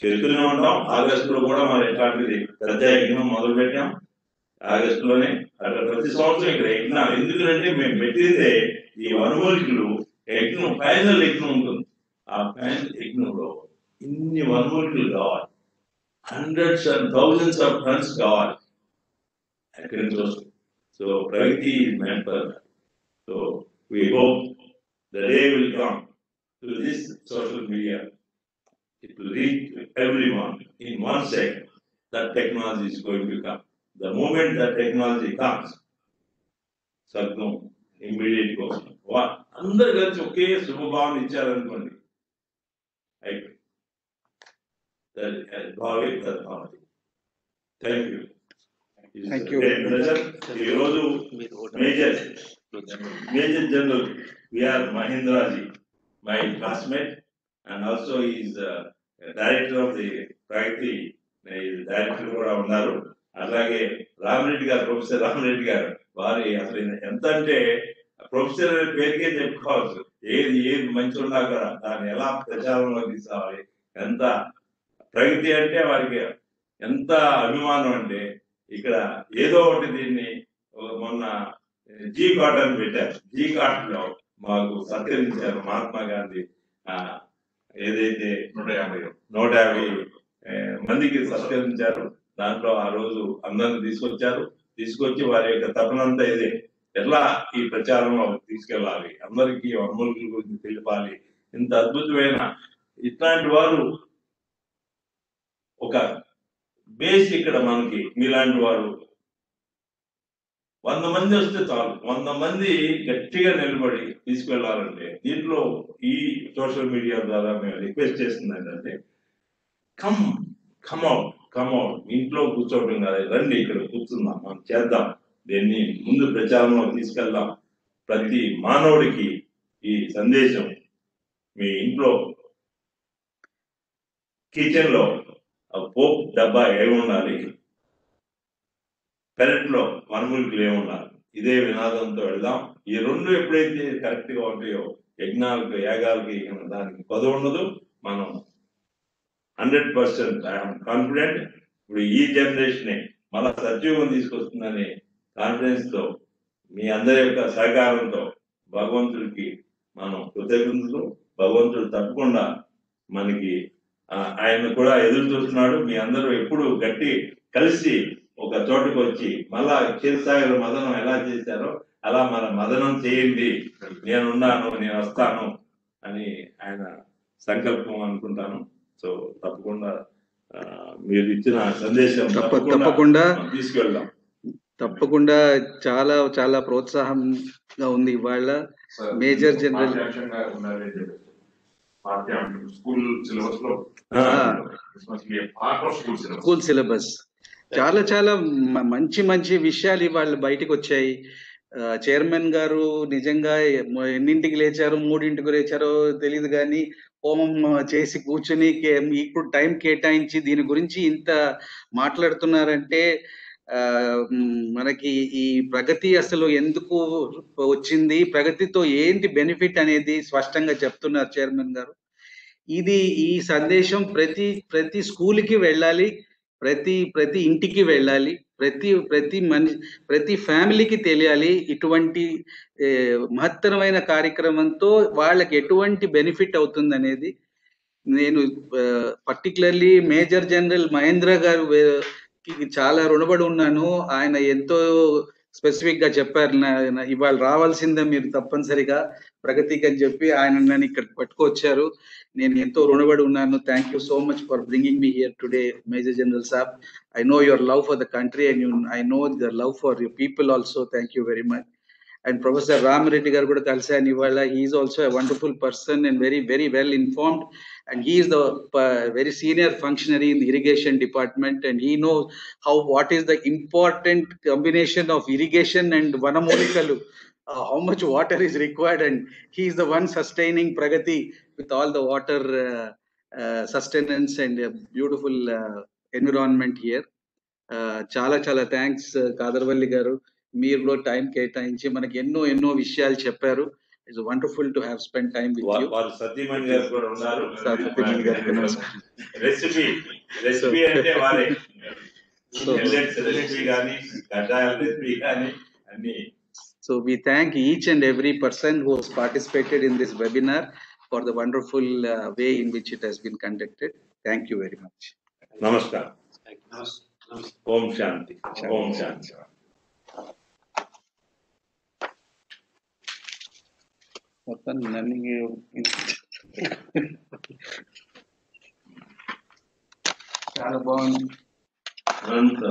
చేస్తూనే ఉంటాం. ఆగస్టులో కూడా మనం ఎట్లాంటిది పెద్ద యజ్ఞం మొదలు పెట్టాం. ఆగస్టులోనే అట్లా ప్రతి సంవత్సరం ఇక్కడ యజ్ఞాలు. ఎందుకంటే మేము పెట్టిందే ఈ వనమూలికలు యజ్ఞం, ఫైనల్ యజ్ఞం ఉంటుంది. ఆ ఫైనల్ యజ్ఞంలో ఇన్ని వనమూలికలు కావాలి, hundreds and thousands of tons కావాలి. ఎక్కడి నుంచి వస్తుంది? So Pragati is meant for that. So we hope the day will come through this social media. It will reach everyone in 1 second. That technology is going to come. The moment that technology comes, Sadhgam immediate goes. What? అందరు కలిసి ఒకే శుభభావం ఇచ్చారనుకోండి, అయిపోయింది. Thank you. Thank you. ఈరోజు major general VR మహేంద్రాజీ, my classmate, and also he is director of the Pragathi director కూడా ఉన్నారు. అలాగే రామరెడ్డి గారు, professor Rama Reddy గారు, వారి అసలు ఎంత అంటే ప్రొఫెసర్ అనే పేరుకే చెప్పుకోవచ్చు. ఏది మంచి ఉన్నా కూడా దాన్ని ఎలా ప్రచారంలో తీసుకోవాలి, ఎంత ప్రగతి అంటే వారికి ఎంత అభిమానం అంటే, ఇక్కడ ఏదో ఒకటి దీన్ని మొన్న జీ కాటన్ పెట్టారు. జీ కాటన్ లో మాకు సత్కరించారు మహాత్మా గాంధీ. ఏదైతే 150 మందికి సత్కరించారు. దాంట్లో ఆ రోజు అందరిని తీసుకొచ్చి వారి యొక్క తపనంతా ఇదే, ఎట్లా ఈ ప్రచారంలో తీసుకెళ్ళాలి, అందరికీ వనమూలికల గురించి తెలిపాలి. ఇంత అద్భుతమైన ఇట్లాంటి వారు ఒక బేస్ ఇక్కడ మనకి. మీలాంటి వారు 100 మంది వస్తే చాలు, 100 మంది గట్టిగా నిలబడి తీసుకెళ్లాలంటే, దీంట్లో ఈ సోషల్ మీడియా ద్వారా మేము రిక్వెస్ట్ చేస్తుంది ఏంటంటే, కమ్ అవుట్. ఇంట్లో కూర్చోవడం కాదు, రండి ఇక్కడ కూర్చుందాం, మనం చేద్దాం, దీన్ని ముందు ప్రచారంలో తీసుకెళ్దాం. ప్రతి మానవుడికి ఈ సందేశం మీ ఇంట్లో కిచెన్ లో పోప్ డబ్బా ఏమి ఉండాలి, పెరట్లో వనమూలికి లేవున్నారు. ఇదే వినాదంతో వెళ్దాం. ఈ రెండు ఎప్పుడైతే కరెక్ట్ గా ఉంటాయో యజ్ఞాలకు యాగాలకి దానికి పదవి ఉండదు. మనం 100% ఐఎమ్ కాన్ఫిడెంట్ ఇప్పుడు ఈ జనరేషనే మళ్ళా సత్యుగం తీసుకొస్తుందనే కాన్ఫిడెన్స్ తో మీ అందరి యొక్క సహకారంతో భగవంతుడికి మనం కృతజ్ఞతలు. భగవంతుడు తప్పకుండా మనకి ఆయన కూడా ఎదురు చూస్తున్నాడు. మీ అందరూ ఎప్పుడు గట్టి కలిసి ఒక చోటుకు వచ్చి మళ్ళా క్షీరసాగర్ మదనం ఎలా చేశారో అలా మన మదనం చేయండి, నేనున్నాను, నేను వస్తాను అని ఆయన సంకల్పం అనుకుంటాను. సో తప్పకుండా మీరు ఇచ్చిన సందేశం తప్పకుండా తీసుకెళ్దాం. తప్పకుండా చాలా చాలా ప్రోత్సాహంగా ఉంది ఇవాళ. మేజర్ జనరల్ స్కూల్ సిలబస్ చాలా చాలా మంచి మంచి విషయాలు ఇవాళ బయటకు వచ్చాయి. చైర్మన్ గారు నిజంగా ఎన్నింటికి లేచారో 3ంటికి లేచారో తెలియదు కానీ హోమం చేసి కూర్చుని ఇప్పుడు టైం కేటాయించి దీని గురించి ఇంత మాట్లాడుతున్నారంటే మనకి ఈ ప్రగతి అసలు ఎందుకు వచ్చింది, ప్రగతితో ఏంటి బెనిఫిట్ అనేది స్పష్టంగా చెప్తున్నారు చైర్మన్ గారు. ఈ సందేశం ప్రతి స్కూల్కి వెళ్ళాలి, ప్రతి ఇంటికి వెళ్ళాలి, ప్రతి ఫ్యామిలీకి తెలియాలి. ఇటువంటి మహత్తరమైన కార్యక్రమంతో వాళ్ళకి ఎటువంటి బెనిఫిట్ అవుతుంది అనేది. నేను పర్టికులర్లీ మేజర్ జనరల్ మహేంద్ర గారు చాలా రుణపడి ఉన్నాను. ఆయన ఎంతో స్పెసిఫిక్ గా చెప్పారు, ఇవాళ రావాల్సిందే మీరు తప్పనిసరిగా ప్రగతికి అని చెప్పి ఆయన నన్ను ఇక్కడ పట్టుకొచ్చారు. నేను ఎంతో రుణపడి ఉన్నాను. Thank you so much for bringing me here today major general Saab. I know your love for the country and I know the love for your people also. Thank you very much. And Professor Ram Reddy garu kuda kalsanu ivala. He is also a wonderful person and very very well informed, and he is the very senior functionary in the irrigation department, and he knows what is the important combination of irrigation and vanamolikalu, how much water is required, and he is the one sustaining Pragati with all the water sustenance and beautiful environment here. చాలా చాలా thanks Khadar Valli గారు, మీరు time కేటాయించి మనకి ఎన్నో విషయాలు చెప్పారు. It's wonderful to have spend time with you. Satyamani గారు కూడా ఉన్నారు. సత్యమణి గారు రెసిపీ అంటే వారే రెసిపీ గాని కషాయాల రెసిపీ గాని అన్ని. So we thank each and every person who has participated in this webinar for the wonderful way in which it has been conducted. Thank you very much. నమస్కారం. ఓం శాంతి. ఓం శాంతి. మొత్తం నన్ను చాలా బాగుంది. అనంత